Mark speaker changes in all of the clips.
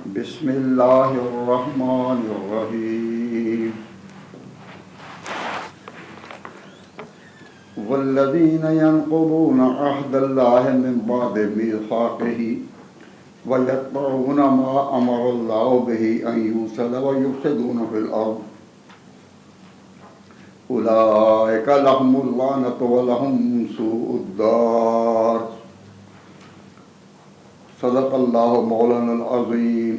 Speaker 1: بسم اللہ الرحمن الرحیم والذین ينقضون عہد اللہ من بعد میثاقہ ویقطعون ما امر اللہ بہ ان یوصل ویفسدون فی الارض اولئک لہم اللعنۃ ولہم سوء الدار۔ صدق اللہ مولانا العظیم۔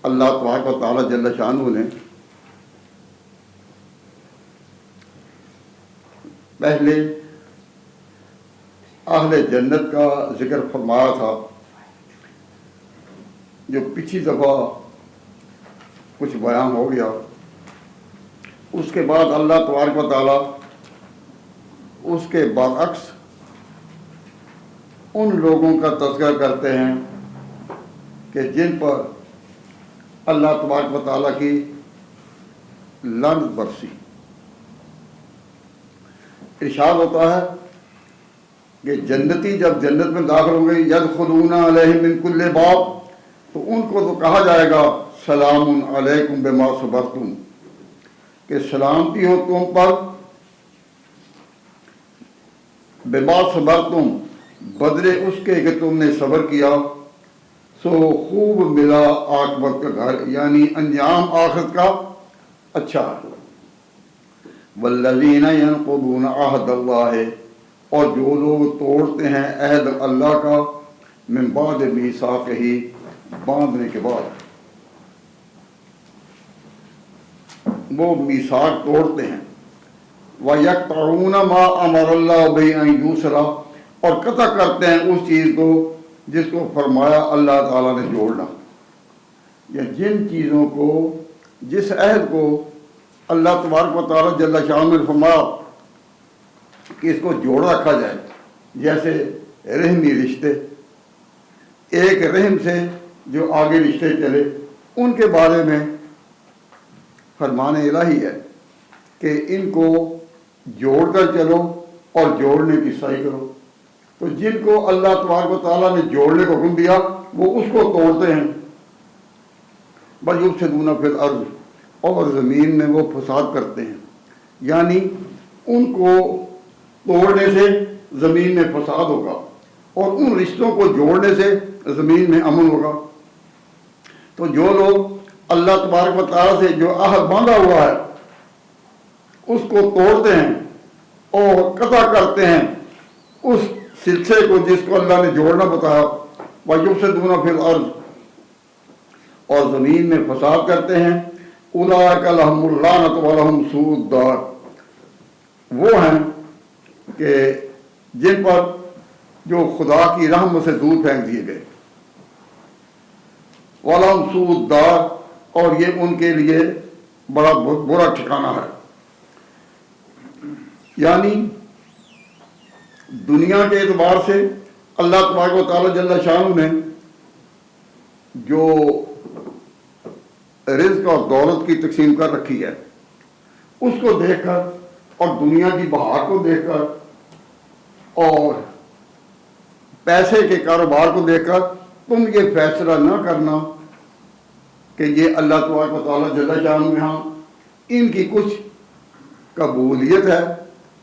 Speaker 1: اللہ تبارک و تعالیٰ جل شانہ نے پہلے اہل جنت کا ذکر فرمایا تھا، جو پچھلی دفعہ کچھ بیان ہو گیا۔ اس کے بعد اللہ تبارک و تعالیٰ اس کے برعکس ان لوگوں کا تذکرہ کرتے ہیں کہ جن پر اللہ تبارک و تعالیٰ کی لعنت برسی۔ ارشاد ہوتا ہے کہ جنتی جب جنت میں داخل ہوں گے یدخلون علیہم من کل باب، تو ان کو تو کہا جائے گا سلام علیکم بما صبرتم، کہ سلامتی ہو تم پر بما صبرتم، بدلے اس کے کہ تم نے صبر کیا، سو خوب ملا عاقبت کا گھر، یعنی انجام آخرت کا اچھا ہے۔ والذین ینقضون عہد اللہ، اور جو لوگ توڑتے ہیں عہد اللہ کا، من بعد میثاقہ، باندھنے کے بعد، وہ میثاق توڑتے ہیں۔ وَيَقْطَعُونَ مَا أَمَرَ اللَّهُ بِهِ أَن يُوصَلَ، اور قطع کرتے ہیں اس چیز کو جس کو فرمایا اللہ تعالیٰ نے جوڑنا، یا جن چیزوں کو، جس عہد کو اللہ تبارک و تعالیٰ جل شانہ نے فرمایا کہ اس کو جوڑ رکھا جائے، جیسے رحمی رشتے، ایک رحم سے جو آگے رشتے چلے، ان کے بارے میں فرمان الہی ہے کہ ان کو جوڑ کر چلو اور جوڑنے کی سعی کرو۔ تو جن کو اللہ تبارک و تعالیٰ نے جوڑنے کو حکم دیا وہ اس کو توڑتے ہیں۔ وَيُفْسِدُونَ فِي الْأَرْضِ، اور زمین میں وہ فساد کرتے ہیں، یعنی ان کو توڑنے سے زمین میں فساد ہوگا اور ان رشتوں کو جوڑنے سے زمین میں امن ہوگا۔ تو جو لوگ اللہ تبارک و تعالیٰ سے جو عہد باندھا ہوا ہے اس کو توڑتے ہیں اور قطع کرتے ہیں اس سلسلے کو جس کو اللہ نے جوڑنا بتایا، وَيُفْسِدُونَ فِي الْأَرْضِ، اور زمین میں فساد کرتے ہیں، اولئک لہم اللعنۃ ولہم سوء الدار، وہ ہیں کہ جن پر جو خدا کی رحمت سے دور پھینک دیے گئے، ولہم سوء الدار، اور یہ ان کے لیے بڑا برا ٹھکانہ ہے۔ یعنی دنیا کے اعتبار سے اللہ تبارک و تعالیٰ جل شانہ نے جو رزق اور دولت کی تقسیم کر رکھی ہے، اس کو دیکھ کر اور دنیا کی بہار کو دیکھ کر اور پیسے کے کاروبار کو دیکھ کر تم یہ فیصلہ نہ کرنا کہ یہ اللہ تبارک و تعالیٰ جل شانہ میں ہاں ان کی کچھ قبولیت ہے،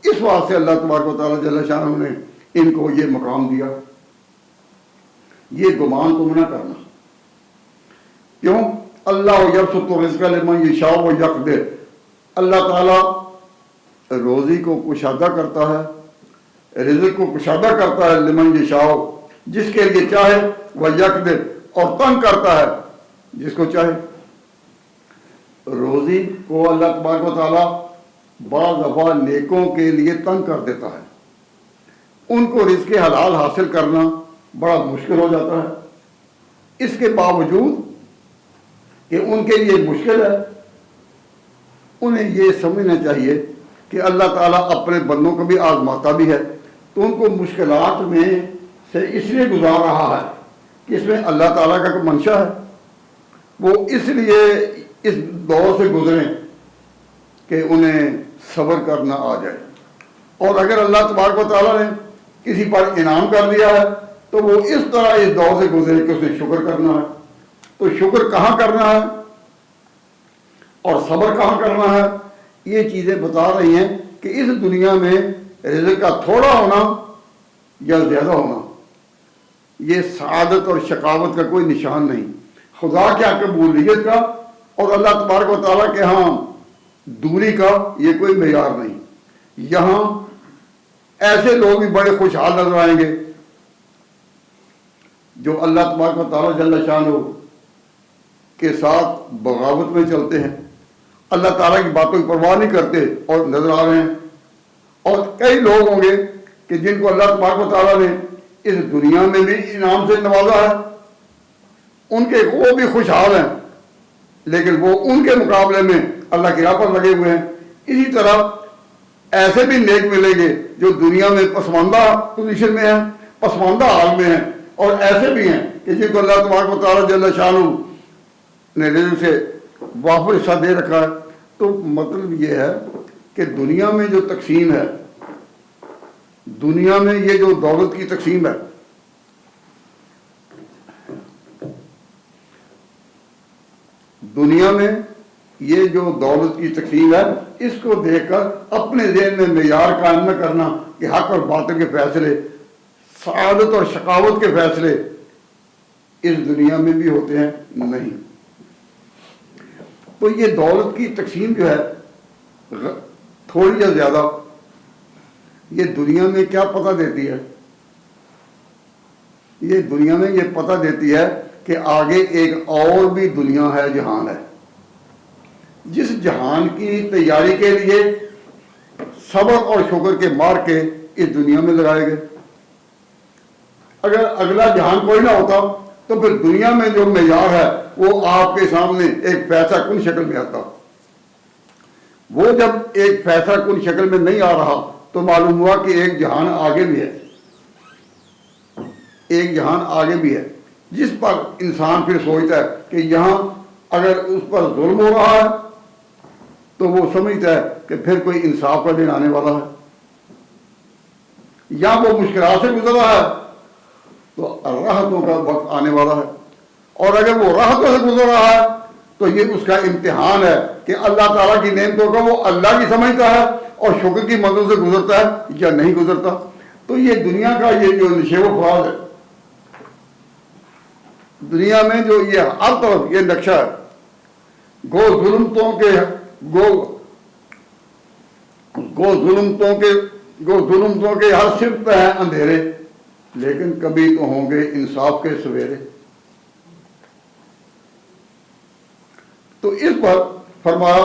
Speaker 1: اس واسطے اللہ تبارک و تعالیٰ جل شانہ نے ان کو یہ مقام دیا، یہ گمان تم نہ کرنا۔ کیوں؟ اللہ یبسط الرزق لمن یشاء ویقدر، اللہ تعالیٰ روزی کو کشادہ کرتا ہے، رزق کو کشادہ کرتا ہے، لمن یشاء، جس کے لیے چاہے، ویقدر، اور تنگ کرتا ہے جس کو چاہے۔ روزی کو اللہ تبارک و تعالیٰ بعض دفعہ نیکوں کے لیے تنگ کر دیتا ہے، ان کو رزق حلال حاصل کرنا بڑا مشکل ہو جاتا ہے۔ اس کے باوجود کہ ان کے لیے مشکل ہے، انہیں یہ سمجھنا چاہیے کہ اللہ تعالیٰ اپنے بندوں کو بھی آزماتا بھی ہے، تو ان کو مشکلات میں سے اس لیے گزار رہا ہے کہ اس میں اللہ تعالیٰ کا منشا ہے، وہ اس لیے اس دور سے گزریں کہ انہیں صبر کرنا آ جائے۔ اور اگر اللہ تبارک و تعالیٰ نے کسی پر انعام کر دیا ہے تو وہ اس طرح اس دور سے گزرے کہ اس نے شکر کرنا ہے. تو شکر کہاں کرنا ہے اور صبر کہاں کرنا ہے، یہ چیزیں بتا رہی ہیں کہ اس دنیا میں رزق کا تھوڑا ہونا یا زیادہ ہونا یہ سعادت اور شقاوت کا کوئی نشان نہیں. خدا کے ہاں قبولیت کا اور اللہ تبارک و تعالیٰ کے ہاں دوری کا یہ کوئی معیار نہیں. یہاں ایسے لوگ بھی بڑے خوشحال نظر آئیں گے جو اللہ تبارک و تعالیٰ جل شانہ کے ساتھ بغاوت میں چلتے ہیں، اللہ تعالیٰ کی باتوں کی پرواہ نہیں کرتے اور نظر آ رہے ہیں. اور کئی لوگ ہوں گے کہ جن کو اللہ تبارک و تعالیٰ نے اس دنیا میں بھی انعام سے نوازا ہے، ان کے وہ بھی خوشحال ہیں لیکن وہ ان کے مقابلے میں اللہ کی راہ پر لگے ہوئے ہیں. اسی طرح ایسے بھی نیک ملیں گے جو دنیا میں پسماندہ پوزیشن میں ہیں، پسماندہ حال میں ہیں، اور ایسے بھی ہیں کہ جن کو اللہ تبارک و تعالیٰ جل شانہ نے رزق سے وافر حصہ دے رکھا ہے. تو مطلب یہ ہے کہ دنیا میں جو تقسیم ہے، دنیا میں یہ جو دولت کی تقسیم ہے، دنیا میں یہ جو دولت کی تقسیم ہے، اس کو دیکھ کر اپنے ذہن میں معیار قائم نہ کرنا کہ حق اور باطل کے فیصلے، سعادت اور شقاوت کے فیصلے اس دنیا میں بھی ہوتے ہیں، نہیں. تو یہ دولت کی تقسیم جو ہے تھوڑی یا زیادہ، یہ دنیا میں کیا پتہ دیتی ہے؟ یہ دنیا میں یہ پتہ دیتی ہے کہ آگے ایک اور بھی دنیا ہے، جہان ہے، جس جہان کی تیاری کے لیے صبر اور شکر کے مار کے اس دنیا میں لگائے گئے. اگر اگلا جہان کوئی نہ ہوتا تو پھر دنیا میں جو معیار ہے وہ آپ کے سامنے ایک پیسہ کن شکل میں آتا. وہ جب ایک پیسہ کن شکل میں نہیں آ رہا تو معلوم ہوا کہ ایک جہان آگے بھی ہے، ایک جہان آگے بھی ہے، جس پر انسان پھر سوچتا ہے کہ یہاں اگر اس پر ظلم ہو رہا ہے تو وہ سمجھتا ہے کہ پھر کوئی انصاف کا دن آنے والا ہے، یا وہ مشکلات سے گزر رہا ہے تو راحتوں کا وقت آنے والا ہے. اور اگر وہ راحتوں سے گزر رہا ہے تو یہ اس کا امتحان ہے کہ اللہ تعالیٰ کی نعمتوں کا وہ اللہ کی سمجھتا ہے اور شکر کی مدد سے گزرتا ہے یا نہیں گزرتا. تو یہ دنیا کا یہ جو نشیب و فراز ہے، دنیا میں جو یہ ہر طرف یہ نقشہ ہے، گو ظلمتوں کے ہر صف پہ ہیں اندھیرے، لیکن کبھی تو ہوں گے انصاف کے سویرے. تو اس پر فرمایا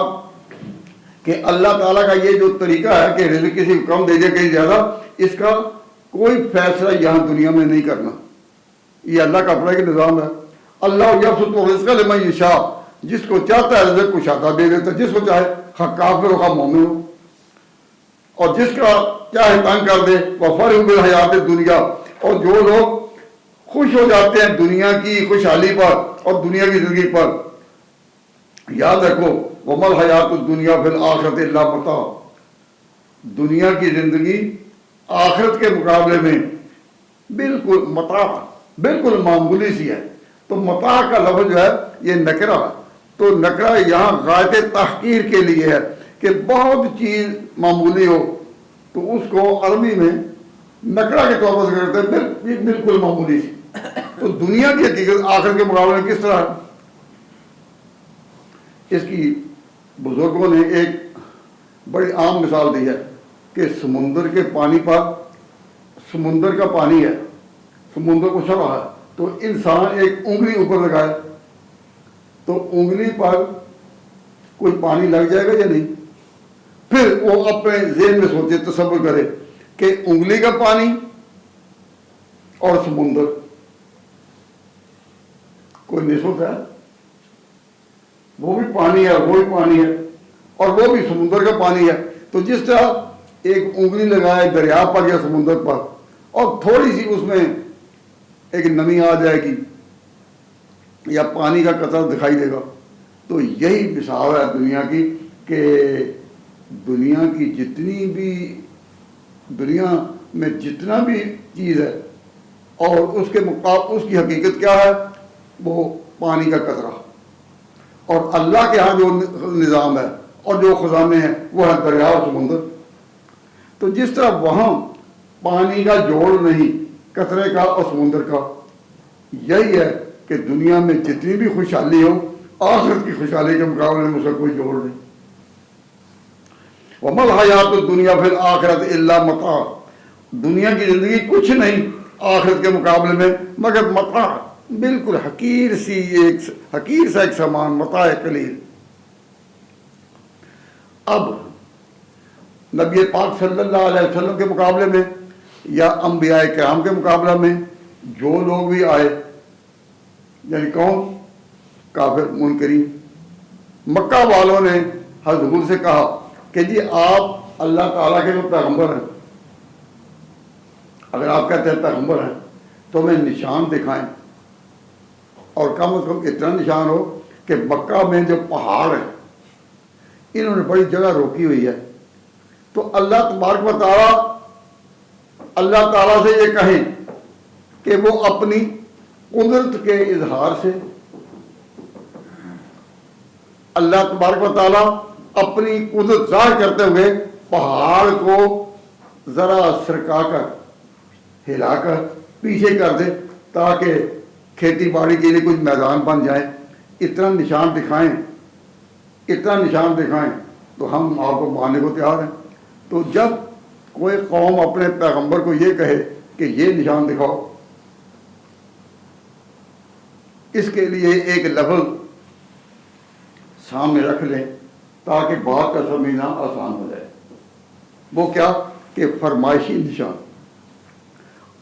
Speaker 1: کہ اللہ تعالیٰ کا یہ جو طریقہ ہے کہ رزق کسی کو کم دے دے کہیں زیادہ، اس کا کوئی فیصلہ یہاں دنیا میں نہیں کرنا، یہ اللہ کا اپنا ایک نظام ہے. اللہ یبسط الرزق لمن یشاء، جس کو چاہتا ہے رزق کشادہ دے دیتا ہے، جس کو چاہے خواہ کافر ہو خواہ مومن ہو، اور جس کا چاہے تنگ کر دے. وفرحوا بالحیات الدنیا، اور جو لوگ خوش ہو جاتے ہیں دنیا کی خوشحالی پر اور دنیا کی زندگی پر، یاد رکھو وما الحیات الدنیا فی الآخرۃ الا متاع، دنیا کی زندگی آخرت کے مقابلے میں بالکل متاع، بالکل معمولی سی ہے. تو متاع کا لفظ جو ہے یہ نکرہ ہے، تو نکرہ یہاں غایت تحقیر کے لیے ہے کہ بہت چیز معمولی ہو تو اس کو عربی میں نکرہ کے طور پر ذکر کرتے ہیں، بالکل معمولی سی. تو دنیا کی حقیقت آخرت کے مقابلے میں کس طرح ہے؟ اس کی بزرگوں نے ایک بڑی عام مثال دی ہے کہ سمندر کے پانی پر، سمندر کا پانی ہے، سمندر کو چڑھ رہا ہے، تو انسان ایک انگلی اوپر لگائے تو انگلی پر کوئی پانی لگ جائے گا یا نہیں؟ پھر وہ اپنے ذہن میں سوچے، تصور کرے کہ انگلی کا پانی اور سمندر کوئی نسبت ہے؟ وہ بھی پانی ہے، وہ بھی پانی ہے، اور وہ بھی سمندر کا پانی ہے. تو جس طرح ایک انگلی لگائے دریا پر یا سمندر پر اور تھوڑی سی اس میں ایک نمی آ جائے گی یا پانی کا قطرہ دکھائی دے گا، تو یہی مثال ہے دنیا کی کہ دنیا کی جتنی بھی دنیا میں جتنا بھی چیز ہے اور اس کے مقابل اس کی حقیقت کیا ہے؟ وہ پانی کا قطرہ. اور اللہ کے ہاں جو نظام ہے اور جو خزانے ہیں وہ ہے دریا اور سمندر. تو جس طرح وہاں پانی کا جوڑ نہیں قطرے کا اور سمندر کا، یہی ہے کہ دنیا میں جتنی بھی خوشحالی ہو آخرت کی خوشحالی کے مقابلے میں اس کا کوئی جوڑ نہیں. وَمَا الْحَيَاةُ الدُّنْيَا فِي الْآخِرَةِ إِلَّا مَتَاعٌ. دنیا کی زندگی کچھ نہیں آخرت کے مقابلے میں مگر متاع، بالکل حقیر سا ایک سامان، متاع قلیل. اب نبی پاک صلی اللہ علیہ وسلم کے مقابلے میں یا انبیاء کرام کے مقابلہ میں جو لوگ بھی آئے، یعنی کون؟ کافر منکرین. مکہ والوں نے حضور سے کہا کہ جی آپ اللہ تعالیٰ کے جو پیغمبر ہیں، اگر آپ کہتے ہیں پیغمبر ہیں تو ہمیں نشان دکھائیں، اور کم از کم اتنا نشان ہو کہ مکہ میں جو پہاڑ ہیں انہوں نے بڑی جگہ روکی ہوئی ہے، تو اللہ تبارک و تعالیٰ اللہ تعالیٰ سے یہ کہیں کہ وہ اپنی قدرت کے اظہار سے، اللہ تبارک و تعالیٰ اپنی قدرت ظاہر کرتے ہوئے پہاڑ کو ذرا سرکا کر ہلا کر پیچھے کر دے تاکہ کھیتی باڑی کے لیے کچھ میدان بن جائے. اتنا نشان دکھائیں، اتنا نشان دکھائیں تو ہم آپ کو ماننے کو تیار ہیں. تو جب کوئی قوم اپنے پیغمبر کو یہ کہے کہ یہ نشان دکھاؤ، اس کے لیے ایک لفظ سامنے رکھ لیں تاکہ بات کا سمجھنا آسان ہو جائے. وہ کیا کہ فرمائشی نشان.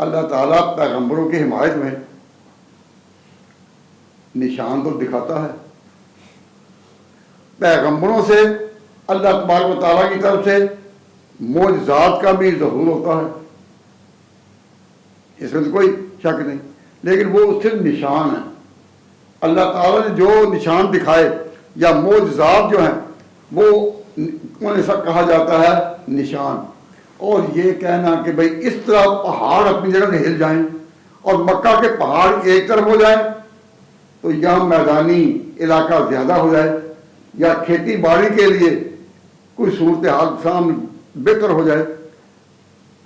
Speaker 1: اللہ تعالیٰ پیغمبروں کی حمایت میں نشان تو دکھاتا ہے. پیغمبروں سے اللہ تبارک و تعالیٰ کی طرف سے معجزات کا بھی ظہور ہوتا ہے، اس میں تو کوئی شک نہیں، لیکن وہ صرف نشان ہے. اللہ تعالیٰ نے جو نشان دکھائے یا معجزات جو ہیں وہ انہیں سب کہا جاتا ہے نشان. اور یہ کہنا کہ بھئی اس طرح پہاڑ اپنی جگہ سے ہل جائیں اور مکہ کے پہاڑ ایک طرف ہو جائیں تو یہاں میدانی علاقہ زیادہ ہو جائے یا کھیتی باڑی کے لیے کوئی صورتحال سامنے بہتر ہو جائے،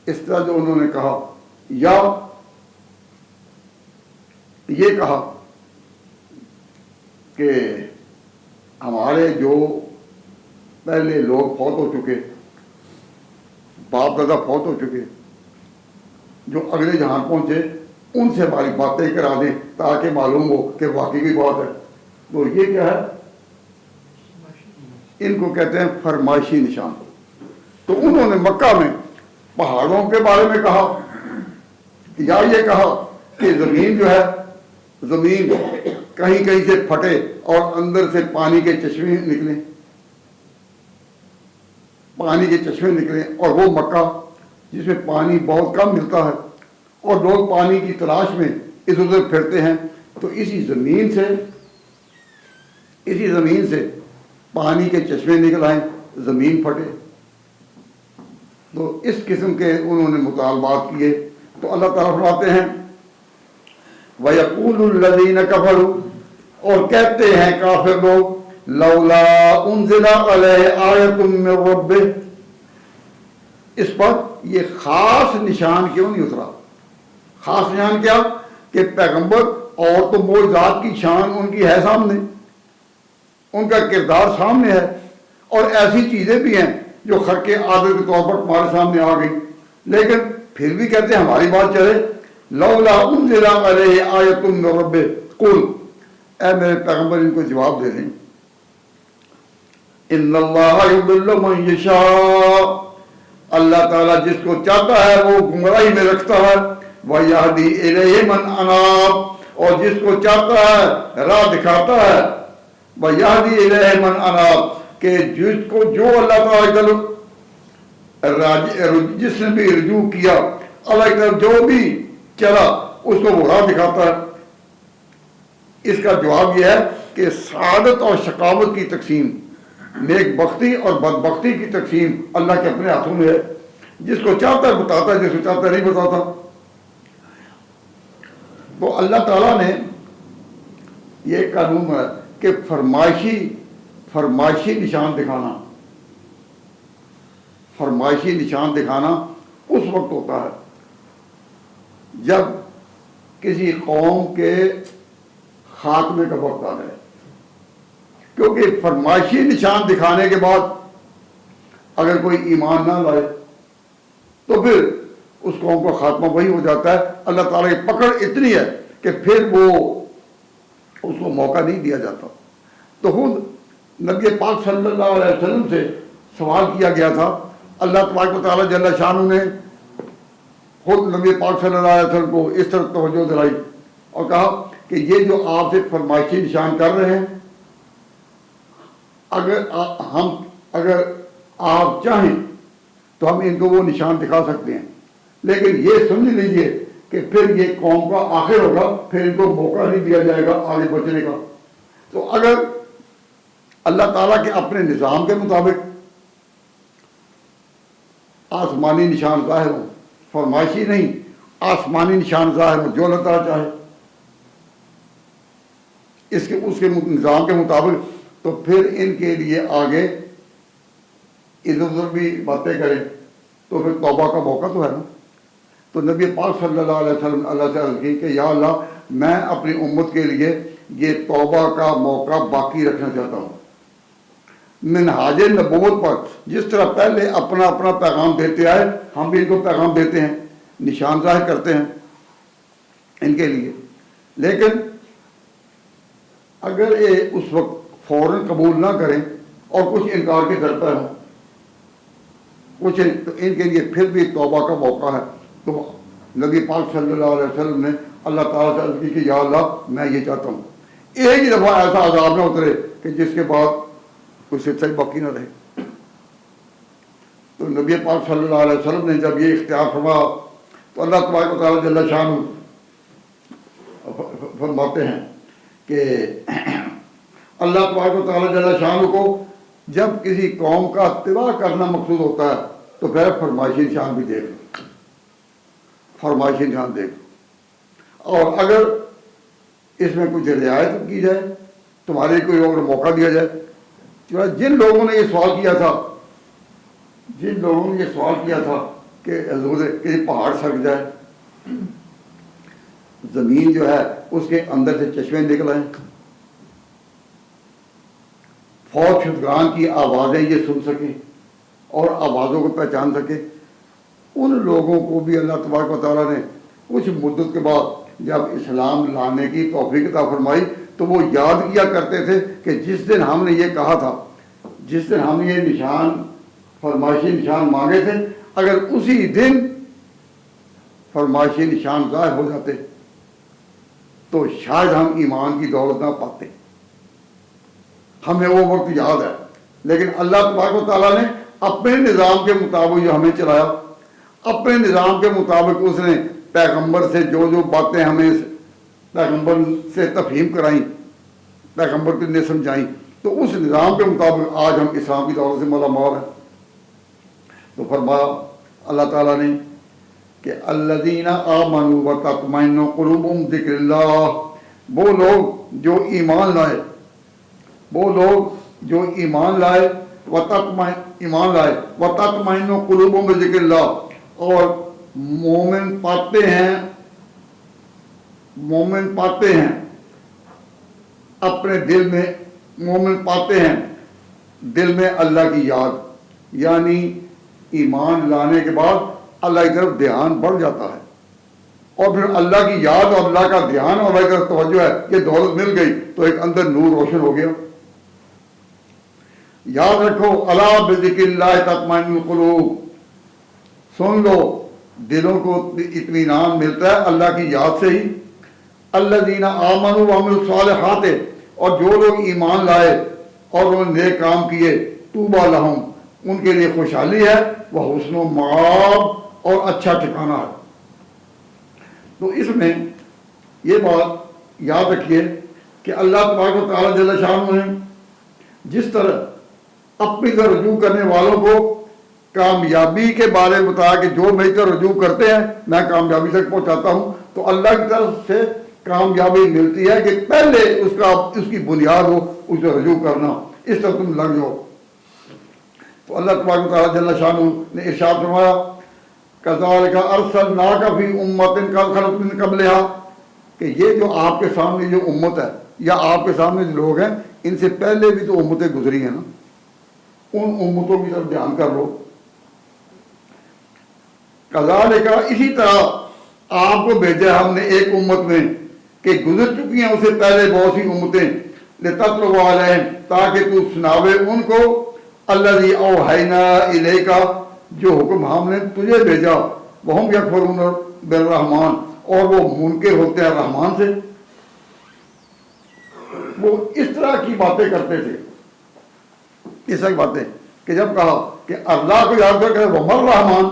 Speaker 1: اس طرح جو انہوں نے کہا، یا یہ کہا کہ ہمارے جو پہلے لوگ فوت ہو چکے، باپ دادا فوت ہو چکے، جو اگلے جہاں پہنچے ان سے ہماری باتیں کرا دیں تاکہ معلوم ہو کہ واقعی کی بات ہے. تو یہ کیا ہے؟ ان کو کہتے ہیں فرمائشی نشان. تو انہوں نے مکہ میں پہاڑوں کے بارے میں کہا یا یہ کہا کہ زمین جو ہے، زمین کہیں کہیں سے پھٹے اور اندر سے پانی کے چشمے نکلیں، پانی کے چشمے نکلیں. اور وہ مکہ جس میں پانی بہت کم ملتا ہے اور لوگ پانی کی تلاش میں ادھر ادھر پھرتے ہیں، تو اسی زمین سے پانی کے چشمے نکل آئیں، زمین پھٹے. تو اس قسم کے انہوں نے مطالبات کیے. تو اللہ تعالیٰ فرماتے ہیں وَيَقُولُ الَّذِينَ كَفَرُوا، اور کہتے ہیں کافر لوگ، لولا انزل علیہ آیۃ من ربہ، اس پر یہ خاص نشان کیوں نہیں اترا؟ خاص نشان کیا کہ پیغمبر اور تو معجزات کی شان ان کی ہے سامنے، ان کا کردار سامنے ہے، اور ایسی چیزیں بھی ہیں جو خرق عادت کے طور پر تمہارے سامنے آ گئی، لیکن پھر بھی کہتے ہیں ہماری بات چلے. لولا انزل علیہ آیۃ من ربہ قل، اے میرے پیغمبر ان کو جواب دے دیں، ان اللہ یضل من یشاء، اللہ تعالیٰ جس کو چاہتا ہے وہ گمراہی میں رکھتا ہے، وَيَهْدِي إِلَيْهِ مَنْ أَنَابَ، اور جس کو چاہتا ہے راہ دکھاتا ہے، وَيَهْدِي إِلَيْهِ مَنْ أَنَابَ، کہ جس کو جو اللہ تعالیٰ کی طرف جس نے بھی رجوع کیا، اللہ کی طرف جو بھی چلا اس کو وہ راہ دکھاتا ہے. اس کا جواب یہ ہے کہ سعادت اور شقاوت کی تقسیم، نیک بختی اور بدبختی کی تقسیم اللہ کے اپنے ہاتھوں میں ہے. جس کو چاہتا ہے بتاتا ہے، جس کو چاہتا ہے نہیں بتاتا۔ تو اللہ تعالیٰ نے یہ قانون ہے کہ فرمائشی نشان دکھانا، فرمائشی نشان دکھانا اس وقت ہوتا ہے جب کسی قوم کے خاتمے کا وقت آ جائے، کیونکہ فرمائشی نشان دکھانے کے بعد اگر کوئی ایمان نہ لائے تو پھر اس قوم کا خاتمہ وہی ہو جاتا ہے۔ اللہ تعالیٰ کی پکڑ اتنی ہے کہ پھر وہ اس کو موقع نہیں دیا جاتا۔ تو خود نبی پاک صلی اللہ علیہ وسلم سے سوال کیا گیا تھا، اللہ تبارک و تعالیٰ جل شانہ نے خود نبی پاک صلی اللہ علیہ وسلم کو اس طرح توجہ دلائی اور کہا کہ یہ جو آپ سے فرمائشی نشان کر رہے ہیں، اگر آپ چاہیں تو ہم ان کو وہ نشان دکھا سکتے ہیں، لیکن یہ سمجھ لیجئے کہ پھر یہ قوم کا آخر ہوگا، پھر ان کو موقع نہیں دیا جائے گا آگے بچنے کا۔ تو اگر اللہ تعالیٰ کے اپنے نظام کے مطابق آسمانی نشان ظاہر ہوں، فرمائشی نہیں، آسمانی نشان ظاہر ہوں جو اللہ تعالیٰ چاہے اس کے نظام کے مطابق، تو پھر ان کے لیے آگے ادھر ادھر بھی باتیں کریں تو پھر توبہ کا موقع تو ہے نا۔ تو نبی پاک صلی اللہ علیہ وسلم اللہ سے عرض کی کہ یا اللہ، میں اپنی امت کے لیے یہ توبہ کا موقع باقی رکھنا چاہتا ہوں۔ منہاج نبوت پر جس طرح پہلے اپنا اپنا پیغام دیتے آئے، ہم بھی ان کو پیغام دیتے ہیں، نشان ظاہر کرتے ہیں ان کے لیے، لیکن اگر یہ اس وقت فوراً قبول نہ کریں اور کچھ انکار کے در پر ہوں کچھ، تو ان کے لیے پھر بھی توبہ کا موقع ہے۔ تو نبی پاک صلی اللہ علیہ وسلم نے اللہ تعالیٰ سے عرض کی کہ یا اللہ، میں یہ چاہتا ہوں ایک ہی دفعہ ایسا عذاب نہ اترے کہ جس کے بعد کوئی سلسلہ باقی نہ رہے۔ تو نبی پاک صلی اللہ علیہ وسلم نے جب یہ اختیار فرمایا تو اللہ تبارک و تعالیٰ جل شانہ فرماتے ہیں کہ اللہ تبارک و تعالیٰ جل شانہ کو جب کسی قوم کا اتباع کرنا مقصود ہوتا ہے تو پھر فرمائشی نشان بھی دیکھ لو، فرمائشی نشان دیکھ لو، اور اگر اس میں کچھ رعایت کی جائے، تمہارے کوئی اور موقع دیا جائے۔ جن لوگوں نے یہ سوال کیا تھا کہ حضور کسی پہاڑ سرک جائے، زمین جو ہے اس کے اندر سے چشمے نکل آئیں، فوج شدگان کی آوازیں یہ سن سکیں اور آوازوں کو پہچان سکیں، ان لوگوں کو بھی اللہ تبارک و تعالیٰ نے کچھ مدت کے بعد جب اسلام لانے کی توفیق عطا فرمائی تو وہ یاد کیا کرتے تھے کہ جس دن ہم نے یہ کہا تھا، جس دن ہم نے یہ نشان فرمائشی نشان مانگے تھے، اگر اسی دن فرمائشی نشان ظاہر ہو جاتے تو شاید ہم ایمان کی دولت نہ پاتے۔ ہمیں وہ وقت یاد ہے، لیکن اللہ تبارک و تعالیٰ نے اپنے نظام کے مطابق جو ہمیں چلایا، اپنے نظام کے مطابق اس نے پیغمبر سے جو باتیں ہمیں پیغمبر سے تفہیم کرائیں، پیغمبر کو نے سمجھائیں، تو اس نظام کے مطابق آج ہم اسلام کی دولت سے مالا مال ہیں۔ تو فرمایا اللہ تعالیٰ نے کہ الذین آمنوا وتطمئن قلوبهم بذکر اللہ، وہ لوگ جو ایمان لائے وتطمئن قلوبهم بذکر اللہ، اور مومن پاتے ہیں اپنے دل میں، مومن پاتے ہیں دل میں اللہ کی یاد، یعنی ایمان لانے کے بعد اللہ کی طرف دھیان بڑھ جاتا ہے، اور پھر اللہ کی یاد اور اللہ کا دھیان اور اللہ کی طرف توجہ ہے، یہ دولت مل گئی تو ایک اندر نور روشن ہو گیا۔ یاد رکھو الا بذکر اللہ تطمئن القلوب، سن لو دلوں کو اطمینان ملتا ہے اللہ کی یاد سے ہی۔ الذین آمنوا وعملوا الصالحات، اور جو لوگ ایمان لائے اور انہوں نے نیک کام کیے، طوبی لہم، ان کے لیے خوشحالی ہے، وہ حسن و مآب، اور اچھا ٹھکانہ ہے۔ تو اس میں یہ بات یاد رکھیے کہ اللہ تبارک و تعالیٰ جل شانہ نے جس طرح اپنی طرف رجوع کرنے والوں کو کامیابی کے بارے میں بتایا کہ جو میری طرف رجوع کرتے ہیں میں کامیابی تک پہنچاتا ہوں. تو اللہ کی طرف سے کامیابی ملتی ہے کہ پہلے اس کی بنیاد ہو اسے رجوع کرنا، اس طرح تم لگ جاؤ. تو اللہ تبارک و تعالیٰ جل شانہ نے ارشاد فرمایا کذالک ارسلناک فی امۃ قد خلت من قبلہا، کہ یہ جو آپ کے سامنے جو امت ہے یا آپ کے سامنے جو لوگ ہیں ان سے پہلے بھی تو امتیں گزری ہیں نا، ان امتوں کی طرف دھیان کر لو. کذالک اسی طرح آپ کو بھیجا ہم نے ایک امت میں کہ گزر چکی ہیں اسے پہلے بہت سی امتیں، لتتلو علیہم تاکہ تو سناوے ان کو الذی اوحینا الیک جو حکم ہم نے تجھے بھیجا، وہم یکفرون بالرحمن اور وہ منکر ہوتے ہیں رحمان سے. وہ اس طرح کی باتیں کرتے تھے، اس طرح کی باتیں کہ جب کہا کہ اللہ کو یاد کر ومر رحمان،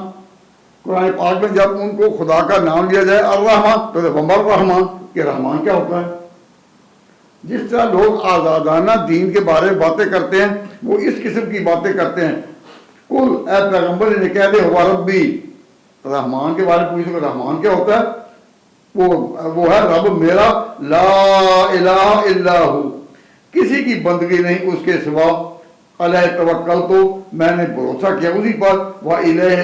Speaker 1: قرآن پاک میں جب ان کو خدا کا نام لیا جائے الرحمان تو ومر رحمان کہ رحمان کیا ہوتا ہے. جس طرح لوگ آزادانہ دین کے بارے میں باتیں کرتے ہیں وہ اس قسم کی باتیں کرتے ہیں. کل اے پیغمبر انہیں کہہ دے ہوا ربی، رحمان کے بارے میں پوچھو کہ رحمان کیا ہوتا ہے. وہ ہے رب میرا، لا الہ الا ہو، کسی کی بندگی نہیں اس کے سوا، علیہ توکل تو میں نے بھروسہ کیا اسی پر، وَإِلَيْهِ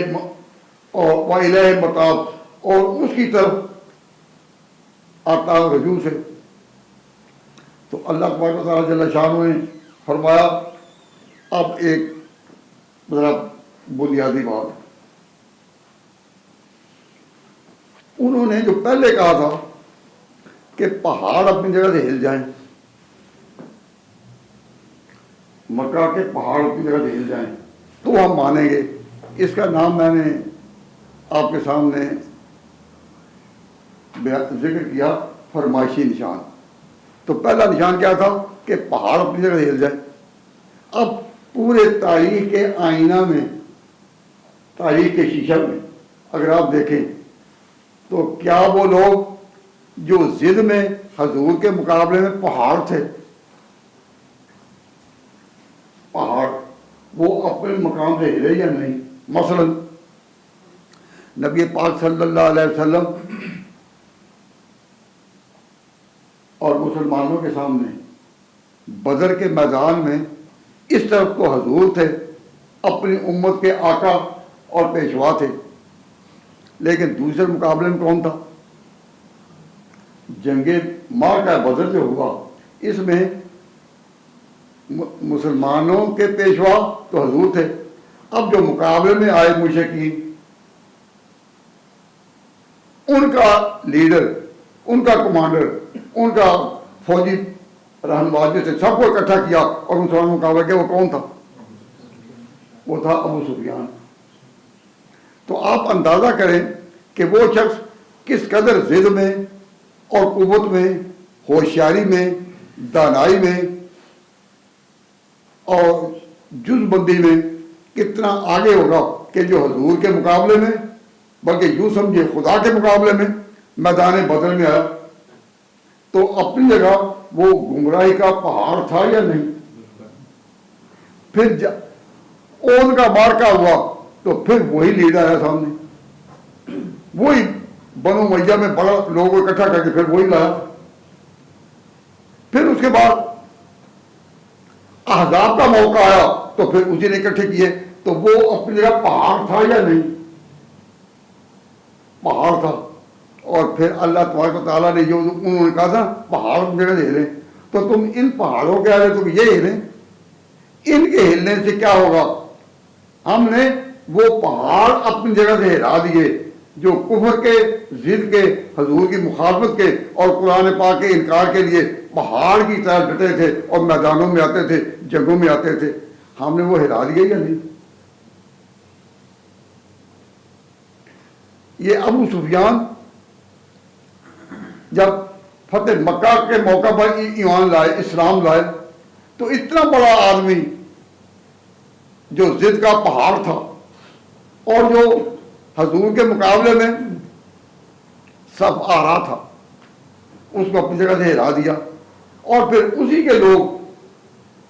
Speaker 1: مَتَابٌ اور اس کی طرف آتا رجوع سے. تو اللہ تبارک و تعالیٰ جل شانہ نے فرمایا اب ایک ذرا بنیادی بات، انہوں نے جو پہلے کہا تھا کہ پہاڑ اپنی جگہ سے ہل جائیں، مکہ کے پہاڑ اپنی جگہ سے ہل جائیں تو ہم مانیں گے. اس کا نام میں نے آپ کے سامنے ذکر کیا فرمائشی نشان. تو پہلا نشان کیا تھا کہ پہاڑ اپنی جگہ سے ہل جائے. اب پورے تاریخ کے آئینہ میں، تاریخ کے شیشہ میں اگر آپ دیکھیں تو کیا وہ لوگ جو ضد میں حضور کے مقابلے میں پہاڑ تھے، پہاڑ وہ اپنے مقام سے ہلے یا نہیں؟ مثلا نبی پاک صلی اللہ علیہ وسلم اور مسلمانوں کے سامنے بدر کے میدان میں اس طرف تو حضور تھے، اپنی امت کے آقا اور پیشوا تھے، لیکن دوسرے مقابلے میں کون تھا؟ جنگ معرکہ بدر جو ہوا اس میں مسلمانوں کے پیشوا تو حضور تھے. اب جو مقابلے میں آئے مشرکین، ان کا لیڈر، ان کا کمانڈر، ان کا فوجی رہنما جو تھے سب کو اکٹھا کیا اور ان سے مقابلہ کیا. وہ کون تھا؟ وہ تھا ابو سفیان. تو آپ اندازہ کریں کہ وہ شخص کس قدر ضد میں اور قوت میں، ہوشیاری میں، دانائی میں اور جز بندی میں کتنا آگے ہوگا کہ جو حضور کے مقابلے میں، بلکہ یوں سمجھے خدا کے مقابلے میں میدان بدر میں آیا. تو اپنی جگہ وہ گمراہی کا پہاڑ تھا یا نہیں؟ پھر اون کا مارکا ہوا تو پھر وہی لیڈر ہے سامنے، وہی بنو امیہ میں بڑا لوگوں کو اکٹھا کر کے پھر وہی لایا. پھر اس کے بعد احزاب کا موقع آیا تو پھر اسی نے اکٹھے کیے. تو وہ اپنی جگہ پہاڑ تھا یا نہیں؟ پہاڑ تھا. اور پھر اللہ تبارک و تعالیٰ نے جو انہوں نے کہا تھا پہاڑ اپنی جگہ سے ہلیں، تو تم ان پہاڑوں کے آگے تم یہ ہلیں، ان کے ہلنے سے کیا ہوگا؟ ہم نے وہ پہاڑ اپنی جگہ سے ہلا دیے جو کفر کے، ضد کے، حضور کی مخالفت کے اور قرآن پاک کے انکار کے لیے پہاڑ کی طرح ڈٹے تھے اور میدانوں میں آتے تھے، جنگوں میں آتے تھے. ہم نے وہ ہلا دیے یا نہیں؟ یہ ابو سفیان جب فتح مکہ کے موقع پر ایمان لائے، اسلام لائے، تو اتنا بڑا آدمی جو ضد کا پہاڑ تھا اور جو حضور کے مقابلے میں سب آ رہا تھا، اس کو اپنی جگہ سے ہلا دیا. اور پھر اسی کے لوگ،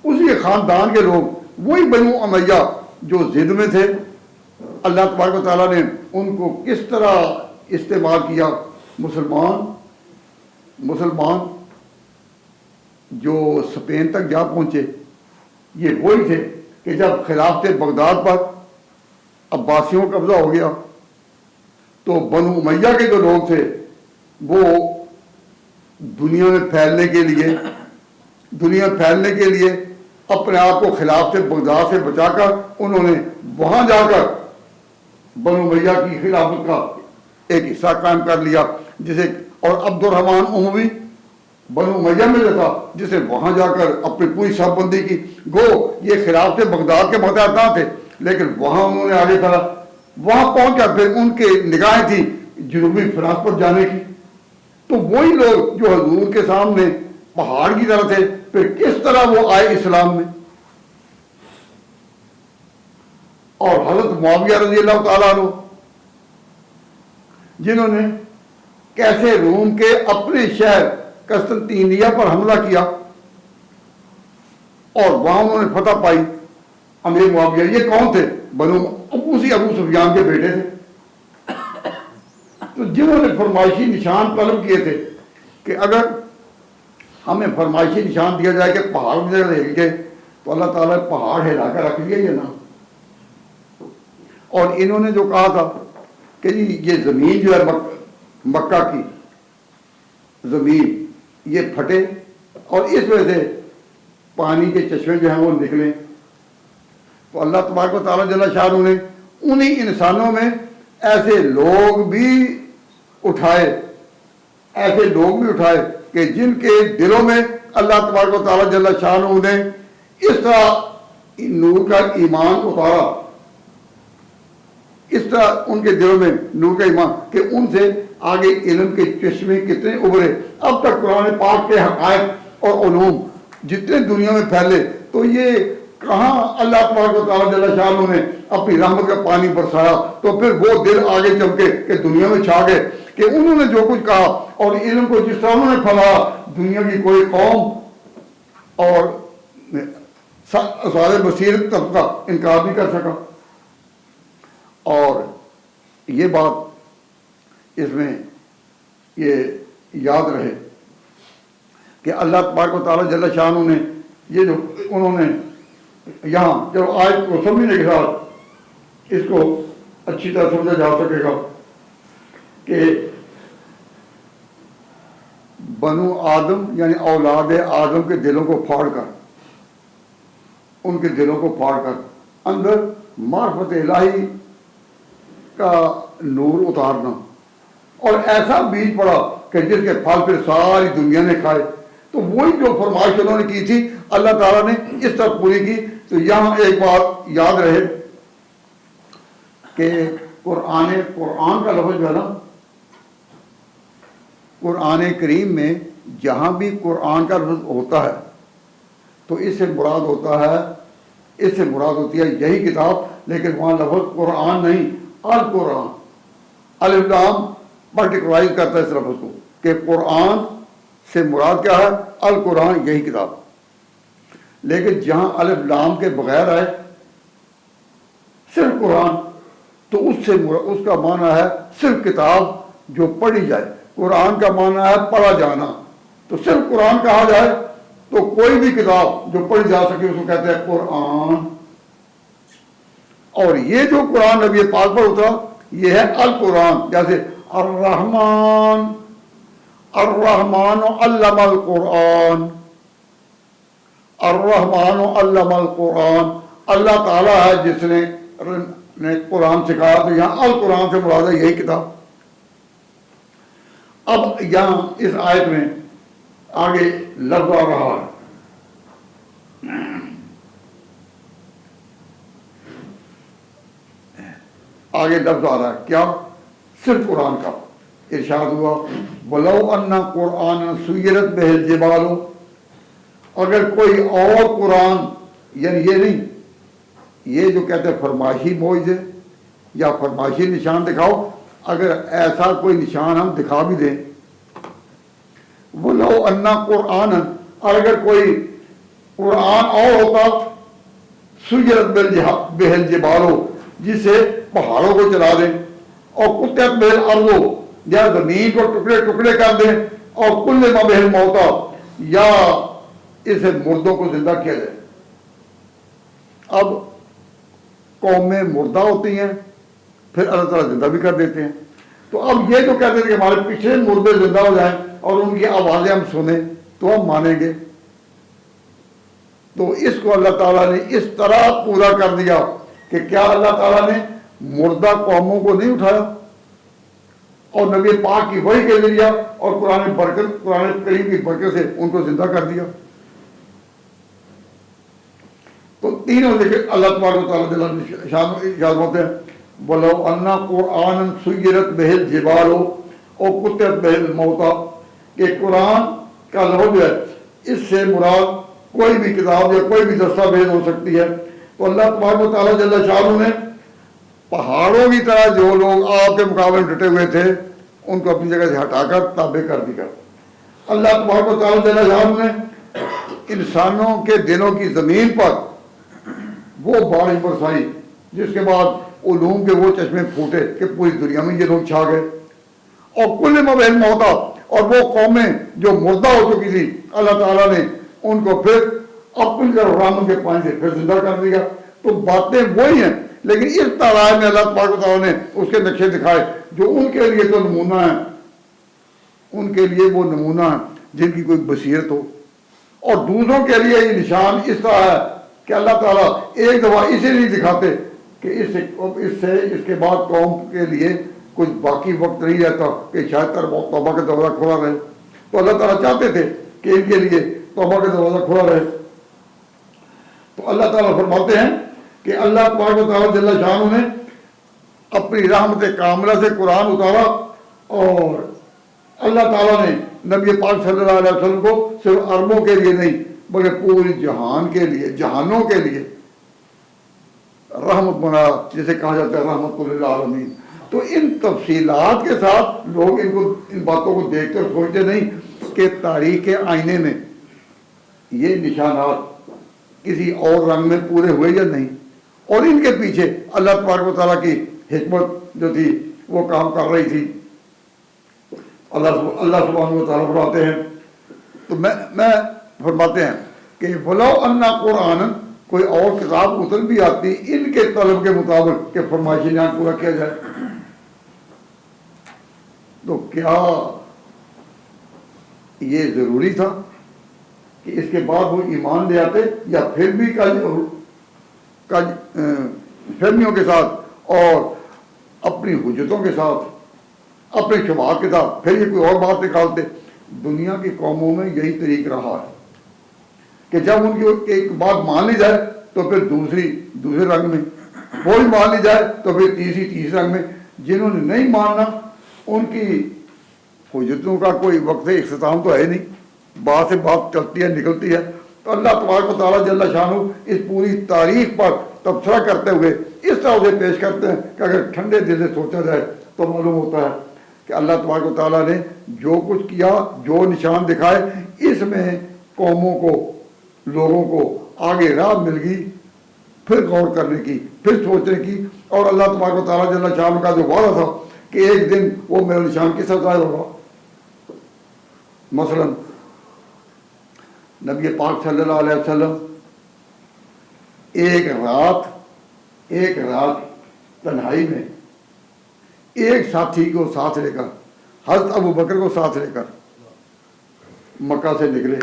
Speaker 1: اسی کے خاندان کے لوگ، وہی بنو امیہ جو ضد میں تھے، اللہ تبارک و تعالیٰ نے ان کو کس طرح استعمال کیا. مسلمان جو اسپین تک جا پہنچے یہ وہی تھے کہ جب خلافت بغداد پر عباسیوں کا قبضہ ہو گیا تو بنو امیہ کے جو لوگ تھے وہ دنیا میں پھیلنے کے لیے اپنے آپ کو خلافت بغداد سے بچا کر انہوں نے وہاں جا کر بنو امیہ کی خلافت کا ایک حصہ قائم کر لیا جسے اور عبد الرحمن اموی بنو امیہ میں تھا جس نے وہاں جا کر اپنی پوری صف بندی کی. گو یہ خلافت بغداد کے مختار نہ تھے لیکن وہاں انہوں نے آگے بڑھا, وہاں پہنچ کر پھر ان کے نگاہیں تھی جنوبی فرانس پر جانے کی. تو وہی لوگ جو حضور کے سامنے پہاڑ کی طرح تھے پھر کس طرح وہ آئے اسلام میں. اور حضرت معاویہ رضی اللہ تعالیٰ عنہ جنہوں نے کیسے روم کے اپنے شہر قسطنطینیہ پر حملہ کیا اور وہاں انہوں نے فتح پائی. امیر معاویہ یہ کون تھے؟ اسی ابو سفیان کے بیٹے تھے. تو جنہوں نے فرمائشی نشان طلب کیے تھے کہ اگر ہمیں فرمائشی نشان دیا جائے کہ پہاڑ میں ہل کے تو اللہ تعالیٰ نے پہاڑ ہلا کر رکھ لیا یہ نا. اور انہوں نے جو کہا تھا کہ جی یہ زمین جو ہے مکہ کی زمین یہ پھٹے اور اس وجہ سے پانی کے چشمے جو ہیں وہ نکلیں. تو اللہ تبارک و تعالیٰ جل شانہ نے انہی انسانوں میں ایسے لوگ بھی اٹھائے کہ جن کے دلوں میں اللہ تبارک و تعالیٰ جل شانہ نے اس طرح نور کا ایمان اتارا, اس طرح ان کے دلوں میں نور کا ایمان کہ ان سے آگے علم کے چشمے کتنے ابھرے. اب تک قرآن پاک کے حقائق اور علوم جتنے دنیا میں پھیلے تو یہ کہاں اللہ تبارک و تعالیٰ جل شانہ نے اپنی رحمت کا پانی برسایا تو پھر وہ دل آگے چمکے کہ دنیا میں چھا گئے کہ انہوں نے جو کچھ کہا اور علم کو جس طرح انہوں نے پھیلایا دنیا کی کوئی قوم اور سارے بصیرت طبقہ انکار نہیں کر سکا. اور یہ بات اس میں یہ یاد رہے کہ اللہ تبارک و تعالیٰ جل شانہ نے یہ جو انہوں نے یہاں جب آیت کو سمجھنے کے ساتھ اس کو اچھی طرح سمجھا جا سکے گا کہ بنو آدم یعنی اولاد آدم کے دلوں کو پھاڑ کر ان کے دلوں کو پھاڑ کر اندر معرفت الہی کا نور اتارنا اور ایسا بیج پڑا کہ جس کے پھل پھر ساری دنیا نے کھائے. تو وہی جو فرمائش انہوں نے کی تھی اللہ تعالیٰ نے اس طرح پوری کی. تو یہاں ایک بات یاد رہے کہ قرآن کا لفظ جو ہے نا قرآن کریم میں جہاں بھی قرآن کا لفظ ہوتا ہے تو اس سے مراد ہوتی ہے یہی کتاب, لیکن وہاں لفظ قرآن نہیں القرآن. الف لام پرٹیکولائز کرتا ہے اس لفظ کو کہ قرآن سے مراد کیا ہے القرآن یہی کتاب. لیکن جہاں الف لام کے بغیر آئے صرف قرآن تو اس کا معنی ہے صرف کتاب جو پڑھی جائے. قرآن کا معنی ہے پڑھا جانا. تو صرف قرآن کہا جائے تو کوئی بھی کتاب جو پڑھی جا سکے اس کو کہتے ہیں قرآن. اور یہ جو قرآن نبی پاک پر اترا یہ ہے القرآن. جیسے الرحمن علم القرآن, الرحمن علم القرآن. اللہ تعالیٰ ہے جس نے قرآن سکھایا. تو یہاں القرآن سے مراد ہے یہی کتاب. اب یہاں اس آیت میں آگے لفظ آ رہا ہے کیا صرف قرآن کا ارشاد ہوا وَلَوْ أَنَّ قُرْآنًا سُيِّرَتْ بِهِ الْجِبَالُ. اگر کوئی اور قرآن یعنی یہ نہیں یہ جو کہتے ہیں فرمائشی معجزے یا فرمائشی نشان دکھاؤ, اگر ایسا کوئی نشان ہم دکھا بھی دیں وَلَوْ أَنَّ قُرْآنًا اور اگر کوئی قرآن اور ہوتا سُيِّرَتْ بِهِ الْجِبَالُ جس سے پہاڑوں کو چلا دیں، اور قطعت بہل ارض، یا زمین کو ٹکڑے ٹکڑے کر دیں، اور کل ما بہل موتا، یا اسے مردوں کو زندہ کیا جائے۔ اب قومیں مردہ ہوتی ہیں، پھر اللہ تعالیٰ زندہ بھی کر دیتے ہیں۔ تو اب یہ جو کہتے ہیں کہ ہمارے پیچھے مردے زندہ ہو جائیں اور ان کی آوازیں ہم سنیں تو ہم مانیں گے، تو اس کو اللہ تعالیٰ نے اس طرح پورا کر دیا کہ کیا اللہ تعالیٰ نے مردہ قوموں کو نہیں اٹھایا اور نبی پاک کی وحی کے ذریعہ اور قرآن کریم کی برکت سے ان کو زندہ کر دیا۔ تو تینوں ذکر اللہ تبارک و تعالیٰ جل شانہ ارشاد ہوتے ہیں، وَلَوْ أَنَّ قُرْآنًا سُيِّرَتْ بِهِ الْجِبَالُ اور قُطِعَتْ بِهِ الْمَوْتَى، کہ قرآن کا لفظ جو ہے اس سے مراد کوئی بھی کتاب یا کوئی بھی دستاویز ہو سکتی ہے۔ تو اللہ تبارک و تعالیٰ جل شانہ نے پہاڑوں کی طرح جو لوگ آپ کے مقابلے میں ڈٹے ہوئے تھے ان کو اپنی جگہ سے ہٹا کر تابع کر دیا۔ اللہ تبارک و تعالیٰ جل شانہ نے انسانوں کے دلوں کی زمین پر وہ بارش برسائی جس کے بعد علوم کے وہ چشمے پھوٹے کہ پوری دنیا میں یہ لوگ چھا گئے، اور کل ما بہل موتا، اور وہ قومیں جو مردہ ہو چکی تھی اللہ تعالیٰ نے ان کو پھر اپنی طرف رحمت کے پانی سے پھر زندہ کر دیا۔ تو باتیں وہی ہیں، لیکن اس طرح میں اللہ تبارک و تعالیٰ نے اس کے نقشے دکھائے جو ان کے لیے تو نمونہ ہیں، ان کے لیے وہ نمونہ ہیں جن کی کوئی بصیرت ہو، اور دوسروں کے لیے یہ نشان اس طرح ہے کہ اللہ تعالیٰ ایک دفعہ اسے نہیں دکھاتے کہ اس کے بعد قوم کے لیے کچھ باقی وقت نہیں رہتا کہ شاید توبہ کا دروازہ کھلا رہے۔ تو اللہ تعالیٰ چاہتے تھے کہ ان کے لیے توبہ کا دروازہ کھلا رہے۔ تو اللہ تعالیٰ فرماتے ہیں کہ اللہ تبارک و تعالیٰ جل شانہ نے اپنی رحمت کاملہ سے قرآن اتارا، اور اللہ تعالیٰ نے نبی پاک صلی اللہ علیہ وسلم کو صرف عربوں کے لیے نہیں بلکہ پوری جہان کے لیے، جہانوں کے لیے رحمت بنایا، جسے کہا جاتا ہے رحمت للعالمین۔ تو ان تفصیلات کے ساتھ لوگ ان باتوں کو دیکھ کر سوچتے نہیں کہ تاریخ کے آئینے میں یہ نشانات کسی اور رنگ میں پورے ہوئے یا نہیں، اور ان کے پیچھے اللہ تبارک و تعالیٰ کی حکمت جو تھی وہ کام کر رہی تھی۔ اللہ سبحانہ و تعالیٰ فرماتے ہیں، تو میں فرماتے ہیں کہ وَلَوْ أَنَّ قُرْآنًا، کوئی اور کتاب اتر بھی آتی ان کے طلب کے مطابق کہ فرمائش نیان پورا کیا جائے، تو کیا یہ ضروری تھا کہ اس کے بعد وہ ایمان لے آتے، یا پھر بھی فہمیوں کے ساتھ اور اپنی حجتوں کے ساتھ، اپنے شبہات کے ساتھ پھر یہ کوئی اور بات نکالتے؟ دنیا کی قوموں میں یہی طریق رہا ہے کہ جب ان کی ایک بات مان لی جائے تو پھر دوسرے رنگ میں، وہی مان لی جائے تو پھر تیسرے رنگ میں۔ جنہوں نے نہیں ماننا ان کی حجتوں کا کوئی وقت اختتام تو ہے نہیں، بات سے بات چلتی ہے، نکلتی ہے۔ تو اللہ تبارک و تعالیٰ جل شانہ اس پوری تاریخ پر تبصرہ کرتے ہوئے اس طرح سے پیش کرتے ہیں کہ اگر ٹھنڈے دل سے سوچا جائے تو معلوم ہوتا ہے کہ اللہ تبارک و تعالیٰ نے جو کچھ کیا، جو نشان دکھائے، اس میں قوموں کو، لوگوں کو آگے راہ مل گئی پھر غور کرنے کی، پھر سوچنے کی۔ اور اللہ تبارک و تعالیٰ جل شانہ کا جو وعدہ تھا کہ ایک دن وہ میرا نشان کس طرح ظاہر ہوگا۔ مثلا نبی پاک صلی اللہ علیہ وسلم ایک رات تنہائی میں ایک ساتھی کو ساتھ لے کر، حضرت ابو بکر کو ساتھ لے کر مکہ سے نکلے،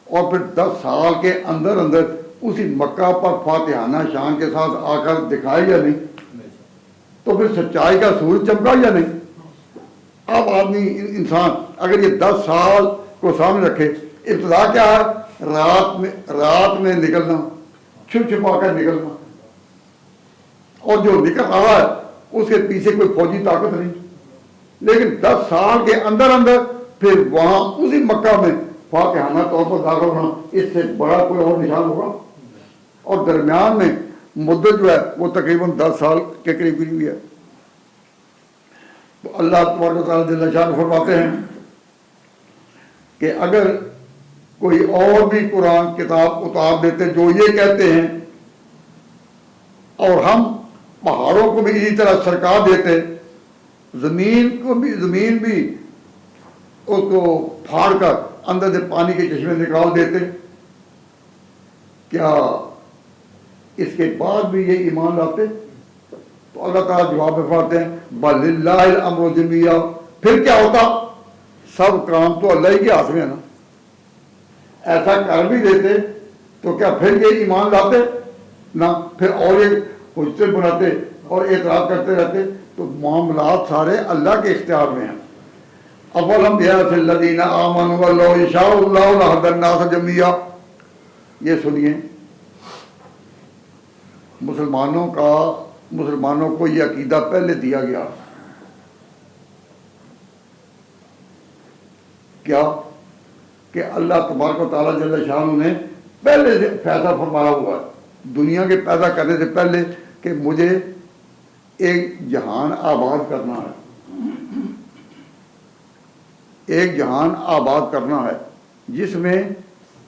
Speaker 1: اور پھر 10 سال کے اندر اسی مکہ پر فاتحانہ شان کے ساتھ آ کر دکھائے یا نہیں؟ تو پھر سچائی کا سورج چمکا یا نہیں؟ اب آدمی انسان اگر یہ 10 سال کو سامنے رکھے، ابتدا کیا ہے؟ رات میں نکلنا، چھپا کر نکلنا، اور جو نکل رہا ہے اس کے پیچھے کوئی فوجی طاقت نہیں، لیکن 10 سال کے اندر پھر وہاں اسی مکہ میں فاتحانہ طور پر داخل ہونا، اس سے بڑا کوئی اور نشان ہوگا؟ اور درمیان میں مدت جو ہے وہ تقریباً 10 سال کے قریب ہوئی ہے۔ تو اللہ تبارک و تعالیٰ جل شانہ فرماتے ہیں کہ اگر کوئی اور بھی قرآن کتاب اتار دیتے جو یہ کہتے ہیں اور ہم پہاڑوں کو بھی اسی طرح سرکا دیتے، زمین بھی اس کو پھاڑ کر اندر سے پانی کے چشمے نکال دیتے، کیا اس کے بعد بھی یہ ایمان لاتے؟ تو اللہ تعالیٰ جواب میں فرماتے ہیں بَلِلَّهِ الْأَمْرُ جَمِيعًا، پھر کیا ہوتا؟ سب کام تو اللہ ہی کے ہاتھ میں ہے نا۔ ایسا کر بھی دیتے تو کیا پھر یہ ایمان لاتے؟ نہ، پھر اور ایک حجت بناتے اور اعتراض کرتے رہتے۔ تو معاملات سارے اللہ کے اختیار میں ہیں۔ اَوَلَمْ يَأْتِ الَّذِينَ آمَنُوا لَوْ يَشَاءُ اللَّهُ لَهَدَى النَّاسَ جَمِيعًا، یہ سنیے، مسلمانوں کو یہ عقیدہ پہلے دیا گیا، کیا کہ اللہ تبارک و تعالیٰ جل شانہ نے پہلے سے فیصلہ فرمایا ہوا ہے دنیا کے پیدا کرنے سے پہلے کہ مجھے ایک جہان آباد کرنا ہے، ایک جہان آباد کرنا ہے جس میں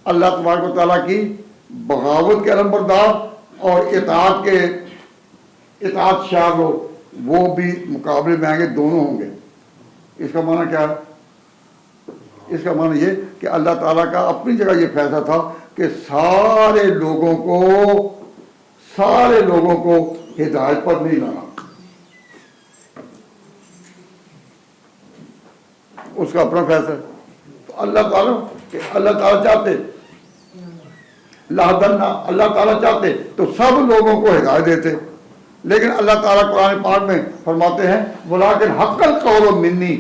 Speaker 1: اللہ تبارک و تعالیٰ کی بغاوت کے علمبردار اور اطاعت شاہ لوگ وہ بھی مقابلے میں آئیں گے، دونوں ہوں گے۔ اس کا معنی کیا ہے؟ اس کا معنی یہ کہ اللہ تعالیٰ کا اپنی جگہ یہ فیصلہ تھا کہ سارے لوگوں کو ہدایت پر نہیں لانا، اس کا اپنا فیصلہ ہے۔ تو اللہ تعالیٰ چاہتے اللہ تعالیٰ چاہتے تو سب لوگوں کو ہدایت دیتے، لیکن اللہ تعالیٰ قرآن پاک میں فرماتے ہیں وَلَٰكِنْ حَقَّ الْقَوْلُ مِنِّي،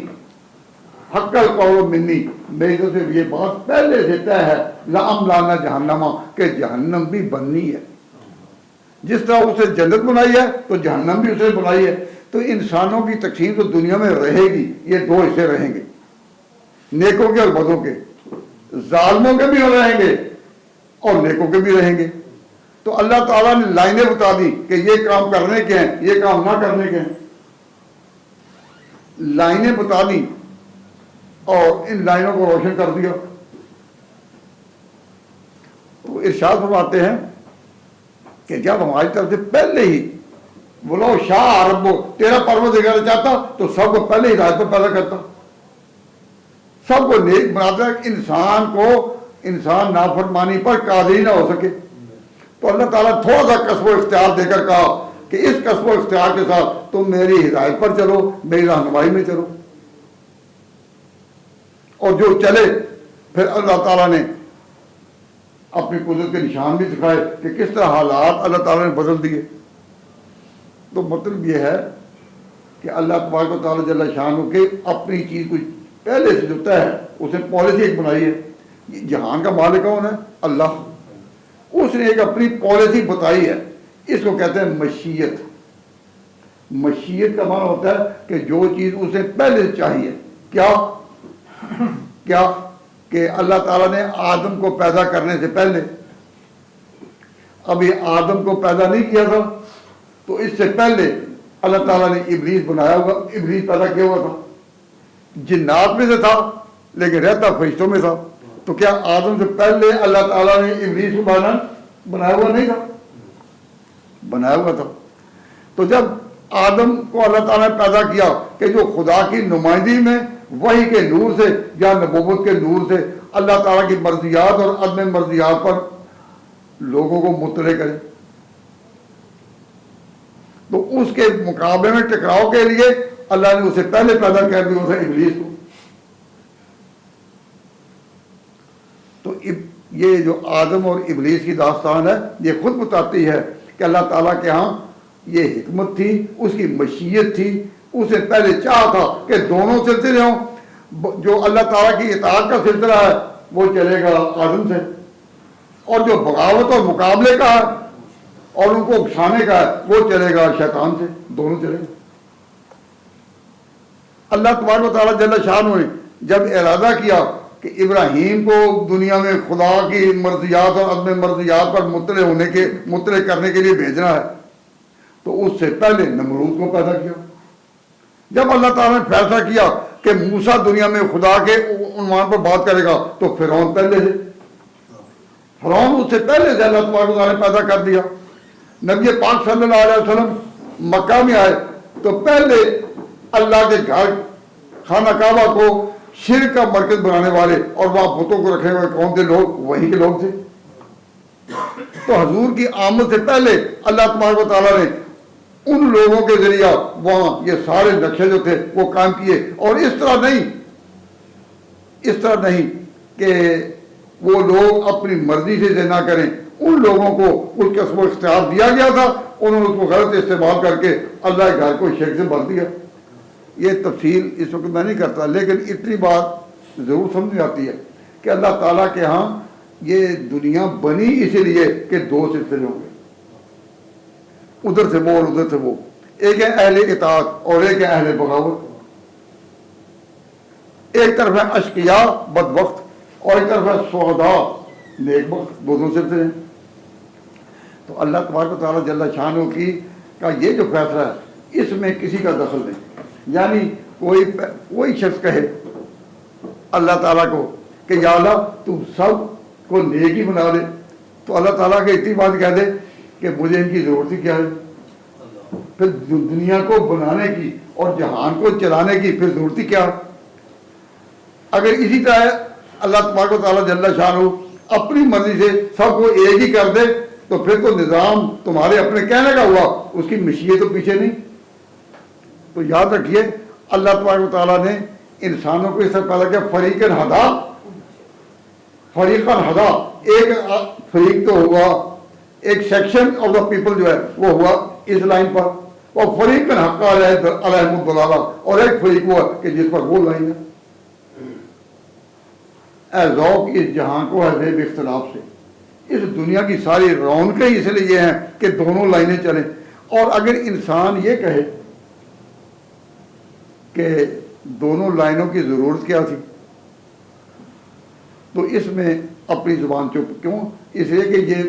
Speaker 1: حق القول منی، میری طرف سے یہ بات پہلے سے طے ہے، لَأَمْلَأَنَّ جَهَنَّمَ، کہ جہنم بھی بننی ہے۔ جس طرح اسے جنت بنائی ہے تو جہنم بھی اسے بنائی ہے۔ تو انسانوں کی تقسیم تو دنیا میں رہے گی، یہ دو حصے رہیں گے، نیکوں کے اور بدوں کے، ظالموں کے بھی رہیں گے اور نیکوں کے بھی رہیں گے۔ تو اللہ تعالیٰ نے لائنیں بتا دی کہ یہ کام کرنے کے ہیں، یہ کام نہ کرنے کے ہیں، لائنیں بتا دی اور ان لائنوں کو روشن کر دیا۔ تو ارشاد فرماتے ہیں کہ جب ہماری طرف سے پہلے ہی بولو شاہ رب، تیرا پروردگار چاہتا تو سب کو پہلے ہدایت پر پیدا کرتا، سب کو نیک بناتا ہے، انسان نافرمانی پر قادر ہی نہ ہو سکے۔ تو اللہ تعالیٰ تھوڑا سا کسب و اختیار دے کر کہا کہ اس کسب و اختیار کے ساتھ تم میری ہدایت پر چلو، میری رہنمائی میں چلو۔ اور جو چلے، پھر اللہ تعالیٰ نے اپنی قدرت کے نشان بھی دکھائے کہ کس طرح حالات اللہ تعالیٰ نے بدل دیے۔ تو مطلب یہ ہے کہ اللہ تبارک و تعالیٰ جل شانہ کے اپنی چیز کو پہلے سے جو طے ہے اس نے پالیسی ایک بنائی ہے۔ جہان کا مالک کون ہے؟ اللہ۔ اس نے ایک اپنی پالیسی بتائی ہے، اس کو کہتے ہیں مشیت۔ مشیت کا معنی ہوتا ہے کہ جو چیز اسے پہلے سے چاہیے۔ کیا کہ اللہ تعالیٰ نے آدم کو پیدا کرنے سے پہلے، ابھی آدم کو پیدا نہیں کیا تھا، تو اس سے پہلے اللہ تعالیٰ نے ابلیس بنایا ہوا، ابلیس پیدا کیا ہوا تھا، جنات میں سے تھا لیکن رہتا فرشتوں میں تھا۔ تو کیا آدم سے پہلے اللہ تعالیٰ نے ابلیس کو بنایا ہوا نہیں تھا؟ بنایا ہوا تھا۔ تو جب آدم کو اللہ تعالیٰ نے پیدا کیا کہ جو خدا کی نمائندگی میں وحی کے نور سے یا نبوت کے نور سے اللہ تعالیٰ کی مرضیات اور عدم مرضیات پر لوگوں کو مطلع کرے، تو اس کے مقابلے میں ٹکراؤ کے لیے اللہ نے اسے پہلے پیدا کر دیا، اسے ابلیس کو۔ تو یہ جو آدم اور ابلیس کی داستان ہے یہ خود بتاتی ہے کہ اللہ تعالیٰ کے ہاں یہ حکمت تھی، اس کی مشیت تھی، اسے پہلے چاہا تھا کہ دونوں سلسلے ہوں۔ جو اللہ تعالیٰ کی اطاعت کا سلسلہ ہے وہ چلے گا آدم سے، اور جو بغاوت اور مقابلے کا ہے اور ان کو اکسانے کا ہے وہ چلے گا شیطان سے، دونوں چلے گا۔ اللہ تبارک و تعالیٰ جل شانہ نے جب ارادہ کیا کہ ابراہیم کو دنیا میں خدا کی مرضیات اور عدم مرضیات پر مطلع کرنے کے لیے بھیجنا ہے، تو اس سے پہلے نمرود کو پیدا کیا۔ جب اللہ تعالیٰ نے فیصلہ کیا کہ موسیٰ دنیا میں خدا کے عنوان پر بات کرے گا، تو فرعون پہلے سے، فرعون اس سے پہلے سے اللہ تبارک و تعالیٰ نے پیدا کر دیا۔ نبی پاک صلی اللہ علیہ وسلم مکہ میں آئے تو پہلے اللہ کے گھر خانہ کعبہ کو شرک کا مرکز بنانے والے اور وہاں بتوں کو رکھے ہوئے کون تھے لوگ؟ وہیں کے لوگ تھے. تو حضور کی آمد سے پہلے اللہ تبارک و تعالیٰ نے ان لوگوں کے ذریعہ وہاں یہ سارے نقشے جو تھے وہ قائم کیے. اور اس طرح نہیں کہ وہ لوگ اپنی مرضی سے زنا کریں. ان لوگوں کو اس قسم و اختیار دیا گیا تھا, انہوں نے اس کو غلط استعمال کر کے اللہ کے گھر کو شرک سے بھر دیا. یہ تفصیل اس وقت میں نہیں کرتا, لیکن اتنی بات ضرور سمجھ آتی ہے کہ اللہ تعالیٰ کے ہاں یہ دنیا بنی اسی لیے کہ دو سلسلے ہوں گے, ادھر سے وہ اور ادھر سے وہ. ایک ہے اہل اطاعت اور ایک ہے اہل بغاوت. ایک طرف ہے اشقیاء بدبخت اور ایک طرف ہے سعداء نیک بخت, دونوں سلسلے ہیں. تو اللہ تبارک و تعالیٰ جل شانہ کی کا یہ جو فیصلہ ہے اس میں کسی کا دخل نہیں. یعنی کوئی شخص کہے اللہ تعالیٰ کو کہ یا اللہ تو سب کو نیک ہی بنا دے, تو اللہ تعالیٰ کے اتنی بات کہہ دے کہ مجھے ان کی ضرورت ہی کیا ہے. پھر دنیا کو بنانے کی اور جہان کو چلانے کی پھر ضرورت ہی کیا. اگر اسی طرح اللہ تبارک و تعالیٰ جل شانہ اپنی مرضی سے سب کو ایک ہی کر دے تو پھر تو نظام تمہارے اپنے کہنے کا ہوا, اس کی مشیت تو پیچھے نہیں. تو یاد رکھیے اللہ تبارک و تعالیٰ نے انسانوں کو اس طرح پیدا کیا فریقاً ہدا. ایک فریق تو ہوا, ایک سیکشن آف دا پیپل جو ہے وہ ہوا اس لائن پر, اور فریقاً حق علیہم الضلالہ, اور ایک فریق ہوا کہ جس پر وہ لائن ہے. اے ذوق اس جہاں کو ہے زیب اختلاف سے. اس دنیا کی ساری رونقیں اس لیے ہیں کہ دونوں لائنیں چلیں. اور اگر انسان یہ کہے کہ دونوں لائنوں کی ضرورت کیا تھی, تو اس میں اپنی زبان چپ. کیوں؟ اس لیے کہ یہ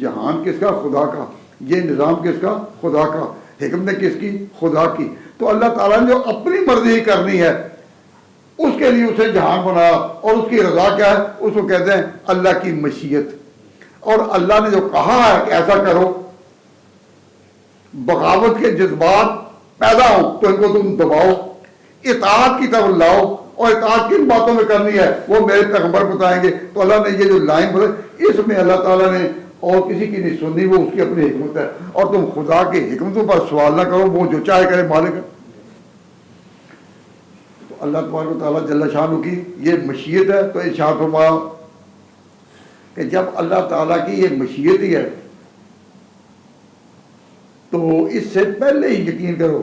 Speaker 1: جہان کس کا؟ خدا کا. یہ نظام کس کا؟ خدا کا. حکمت کس کی؟ خدا کی. تو اللہ تعالیٰ نے جو اپنی مرضی کرنی ہے اس کے لیے اسے جہان بنایا, اور اس کی رضا کیا ہے؟ اس کو کہتے ہیں اللہ کی مشیت. اور اللہ نے جو کہا ہے کہ ایسا کرو, بغاوت کے جذبات پیدا ہوں تو ان کو تم دباؤ, اطاعت کی طرف لاؤ, اور اطاعت کن باتوں میں کرنی ہے وہ میرے پیغمبر بتائیں گے. تو اللہ نے یہ جو لائن بتائی اس میں اللہ تعالیٰ نے اور کسی کی نہیں سننی, وہ اس کی اپنی حکمت ہے. اور تم خدا کی حکمتوں پر سوال نہ کرو, وہ جو چاہے کرے مالک ہے. تو اللہ تبارک و تعالیٰ جل شانہ کی یہ مشیت ہے. تو ارشاد فرمایا کہ جب اللہ تعالیٰ کی یہ مشیت ہی ہے تو اس سے پہلے ہی یقین کرو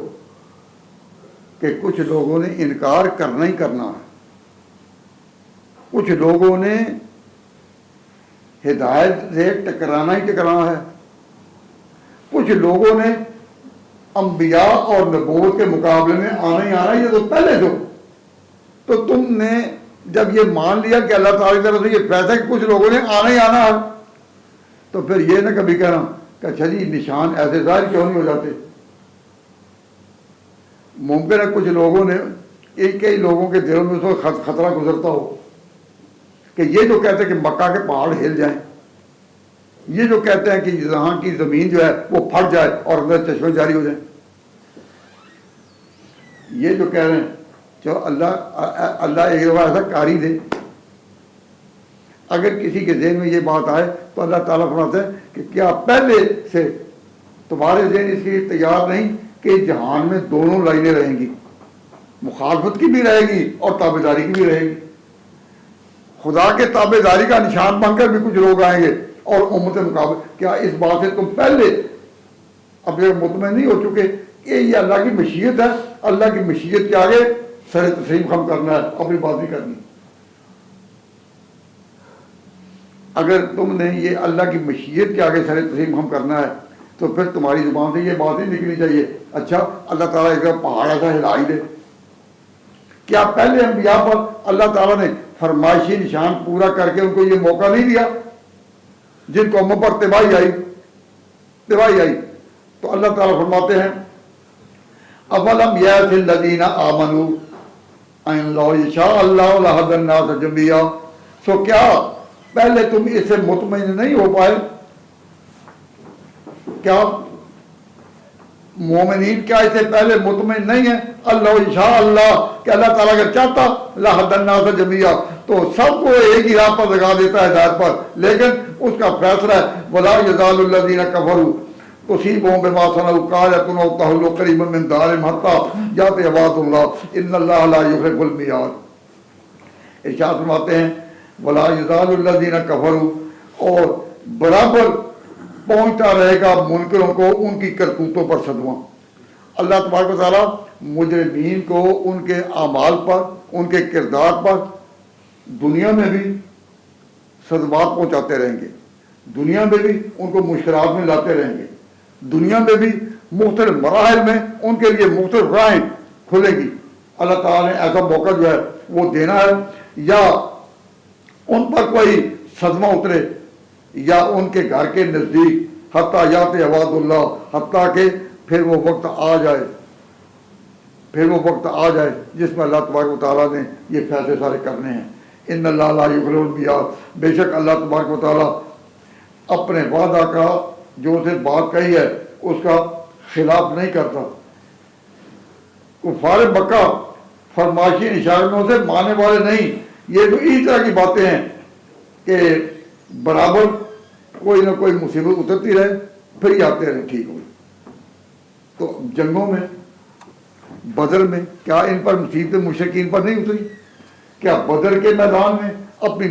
Speaker 1: کہ کچھ لوگوں نے انکار کرنا ہی کرنا ہے. کچھ لوگوں نے ہدایت سے ٹکرانا ہی ٹکرانا ہے. کچھ لوگوں نے انبیاء اور نبوت کے مقابلے میں آنا ہی آنا. یہ تو پہلے تو تم نے جب یہ مان لیا کہ اللہ تعالیٰ کی طرف سے یہ فیصلہ کہ کچھ لوگوں نے آنا ہی آنا ہے, تو پھر یہ نہ کبھی کہنا کہ اچھا جی نشان ایسے ظاہر کیوں نہیں ہو جاتے. ممکن ہے کچھ لوگوں نے کئی لوگوں کے دلوں میں اس وقت خطرہ گزرتا ہو کہ یہ جو کہتے ہیں کہ مکہ کے پہاڑ ہل جائیں, یہ جو کہتے ہیں کہ یہاں کی زمین جو ہے وہ پھٹ جائے اور اندر چشمے جاری ہو جائیں, یہ جو کہہ رہے ہیں جو اللہ ایک دفعہ ایسا کاری دے. اگر کسی کے ذہن میں یہ بات آئے تو اللہ تعالیٰ فرماتے ہیں کہ کیا پہلے سے تمہارے ذہن اس کے لیے تیار نہیں کہ جہان میں دونوں لائنیں رہیں گی, مخالفت کی بھی رہے گی اور تابع داری کی بھی رہے گی. خدا کے تابع داری کا نشان بن کر بھی کچھ لوگ آئیں گے اور امت مقابل. کیا اس بات سے تم پہلے اب مطمئن نہیں ہو چکے کہ یہ اللہ کی مشیت ہے؟ اللہ کی مشیت کے آگے سر تسلیم خم کرنا ہے, اپنی بات نہیں کرنی. اگر تم نے یہ اللہ کی مشیت کے آگے سر تسلیم خم کرنا ہے تو پھر تمہاری زبان سے یہ بات نہیں نکلنی چاہیے اچھا اللہ تعالیٰ ایک پہاڑ ایسا ہلا ہی دے. کیا پہلے انبیاء پر اللہ تعالیٰ نے فرمائشی نشان پورا کر کے ان کو یہ موقع نہیں دیا جن قوموں پر تباہی آئی؟ تو اللہ تعالیٰ فرماتے ہیں افلم یأس الذین آمنوا ان لو یشاء اللہ لہدی الناس جميعا. سو کیا پہلے تم اس سے مطمئن نہیں ہو پائے کیا مومنین کیا اس سے پہلے مطمئن نہیں ہے؟ اللہ انشاءاللہ کہ اللہ تعالیٰ اگر چاہتا لہدى الناس جميعا تو سب کو ایک ہی راہ پر لگا دیتا ہے ہدایت پر، لیکن اس کا فیصلہ ہے ولا يزال الذين كفروا تصيبهم بما صنعوا قارعة أو تحل قريبا من دارهم حتى يأتي وعد الله إن الله لا يخلف الميعاد۔ ارشاد فرماتے ہیں ولا يزال الذين كفروا، اور برابر پہنچتا رہے گا منکروں کو ان کی کرتوتوں پر صدمہ۔ اللہ تبارک و تعالیٰ مجرمین کو ان کے اعمال پر، ان کے کردار پر دنیا میں بھی صدمات پہنچاتے رہیں گے، دنیا میں بھی ان کو مشکلات میں لاتے رہیں گے، دنیا میں بھی مختلف مراحل میں ان کے لیے مختلف راہیں کھلے گی۔ اللہ تعالیٰ نے ایسا موقع جو ہے وہ دینا ہے، یا ان پر کوئی صدمہ اترے یا ان کے گھر کے نزدیک حتیٰ یات وعد اللہ، حتیٰ کہ پھر وہ وقت آ جائے، پھر وہ وقت آ جائے جس میں اللہ تبارک و تعالیٰ نے یہ فیصلے سارے کرنے ہیں۔ ان اللہ لا یخلف المیعاد، بے شک اللہ تبارک و تعالیٰ اپنے وعدہ کا جو اسے بات کہی ہے اس کا خلاف نہیں کرتا۔ کفار مکہ فرمائشی نشانوں سے ماننے والے نہیں، یہ تو اس طرح کی باتیں ہیں کہ برابر کوئی نہ کوئی مصیبت اترتی رہے پھر ہی آتے رہے ٹھیک ہوئی۔ تو جنگوں میں بدر میں کیا ان پر مصیبتیں مشرکین پر نہیں اتری؟ کیا بدر کے میدان میں اپنی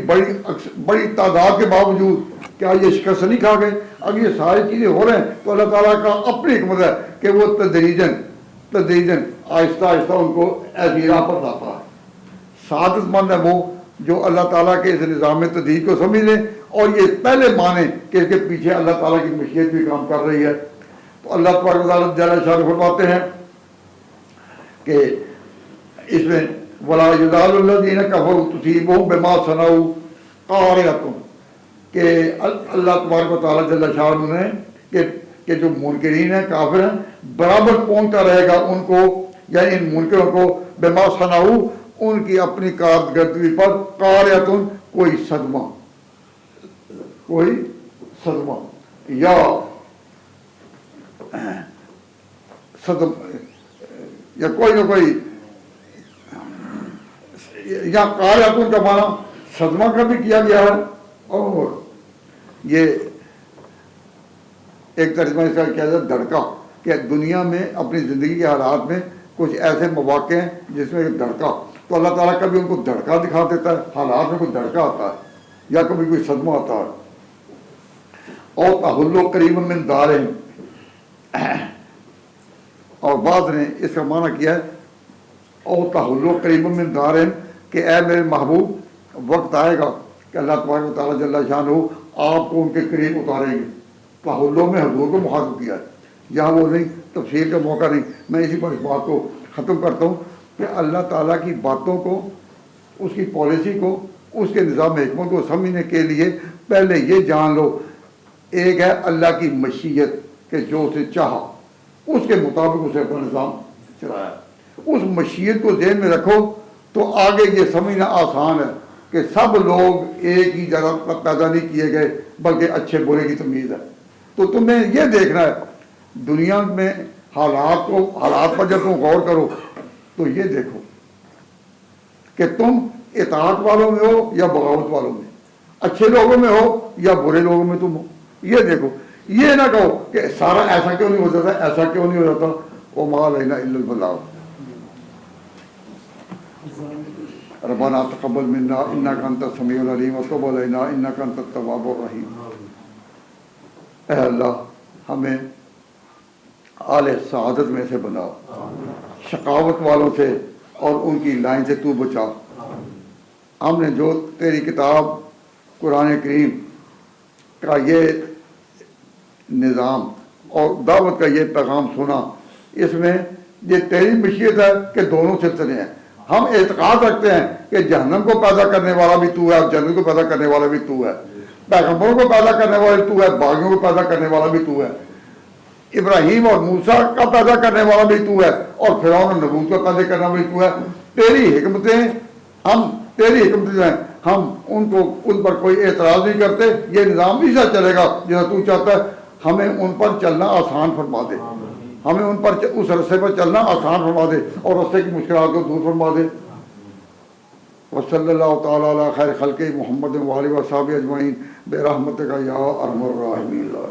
Speaker 1: بڑی تعداد کے باوجود کیا یہ شکست نہیں کھا گئے؟ اب یہ ساری چیزیں ہو رہے ہیں تو اللہ تعالیٰ کا اپنی حکمت ہے کہ وہ تدریجاً آہستہ آہستہ ان کو ایسی راہ پر لاتا ہے۔ سعادت مند ہے وہ جو اللہ تعالیٰ کے اس نظام تدریج کو سمجھ لیں اور یہ پہلے مانیں کہ اس کے پیچھے اللہ تعالیٰ کی مشیت بھی کام کر رہی ہے۔ تو اللہ تبارک و تعالیٰ جل شانہ فرماتے ہیں کہ اس میں ولا یزال الذین کفروا تصیبهم بما صنعوا قارعۃ، کہ اللہ تبارک و تعالیٰ جل شانہ نے کہ جو منکرین ہیں کافر ہیں برابر پہنچتا رہے گا ان کو، یعنی ان منکروں کو بما صنعوا ان کی اپنی کارکردگی پر قارعۃ کوئی صدمہ یا کوئی نہ کوئی، یا قارعۃ کا معنی صدمہ کا بھی کیا گیا ہے، اور یہ ایک ترجمہ اس کا کیا جاتا ہے دھڑکا، کہ دنیا میں اپنی زندگی کے حالات میں کچھ ایسے مواقع ہیں جس میں دھڑکا، تو اللہ تعالیٰ کبھی ان کو دھڑکا دکھا دیتا ہے، حالات میں کوئی دھڑکا آتا ہے یا کبھی کوئی صدمہ آتا ہے۔ اور تحل قریبا من دارہم، اور بعض نے اس کا معنی کیا ہے اور تحل قریبا من دارہم، کہ اے میرے محبوب وقت آئے گا کہ اللہ تبارک و تعالیٰ جل شانہ آپ کو ان کے قریب اتاریں گے۔ تحلوں میں حضور کو مخاطب کیا ہے، یہاں وہ نہیں، تفسیر کا موقع نہیں، میں اسی پر اس بات کو ختم کرتا ہوں کہ اللہ تعالیٰ کی باتوں کو، اس کی پالیسی کو، اس کے نظام حکمت کو سمجھنے کے لیے پہلے یہ جان لو، ایک ہے اللہ کی مشیت کہ جو اسے چاہا اس کے مطابق اسے اپنا نظام چلایا، اس مشیت کو ذہن میں رکھو تو آگے یہ سمجھنا آسان ہے کہ سب لوگ ایک ہی جگہ پر پیدا نہیں کیے گئے بلکہ اچھے برے کی تمیز ہے۔ تو تمہیں یہ دیکھنا ہے دنیا میں حالات پر جب تم غور کرو تو یہ دیکھو کہ تم اطاعت والوں میں ہو یا بغاوت والوں میں، اچھے لوگوں میں ہو یا برے لوگوں میں تم ہو، یہ دیکھو، یہ نہ کہو کہ سارا ایسا کیوں نہیں ہو جاتا، ایسا کیوں نہیں ہو جاتا، وما علینا الا البلاغ۔ ربنا تقبل منا انك انت السميع العليم وتب علينا انك انت التواب الرحيم۔ اے اللہ ہمیں آل سعادت میں سے بنا، شقاوت والوں سے اور ان کی لائن سے تو بچا۔ ہم نے جو تیری کتاب قرآن کریم کا یہ نظام اور دعوت کا یہ پیغام سنا، اس میں یہ تیری مشیت ہے کہ دونوں سلسلے ہیں۔ ہم اعتقاد رکھتے ہیں کہ جہنم کو پیدا کرنے والا بھی تو ہے اور جنت کو پیدا کرنے والا بھی تو ہے، پیغمبروں کو پیدا کرنے والا تو ہے، باغیوں کو پیدا کرنے والا بھی تو ہے، ابراہیم اور موسیٰ کا پیدا کرنے والا بھی تو ہے اور فرعون اور نمرود کا پیدا کرنے والا بھی تو ہے۔ تیری حکمتیں جو ہیں ہم ان پر کوئی اعتراض نہیں کرتے، یہ نظام ایسا چلے گا جیسا تو چاہتا ہے، ہمیں ان پر چلنا آسان فرما دے، ہمیں ان پر اس رستے پر چلنا آسان فرما دے اور رستے کی مشکلات کو دور فرما دے۔ وصلی اللہ تعالیٰ علی خیر خلق محمد و آلہ و صحبہ اجمعین برحمتک یا ارحم الراحمین۔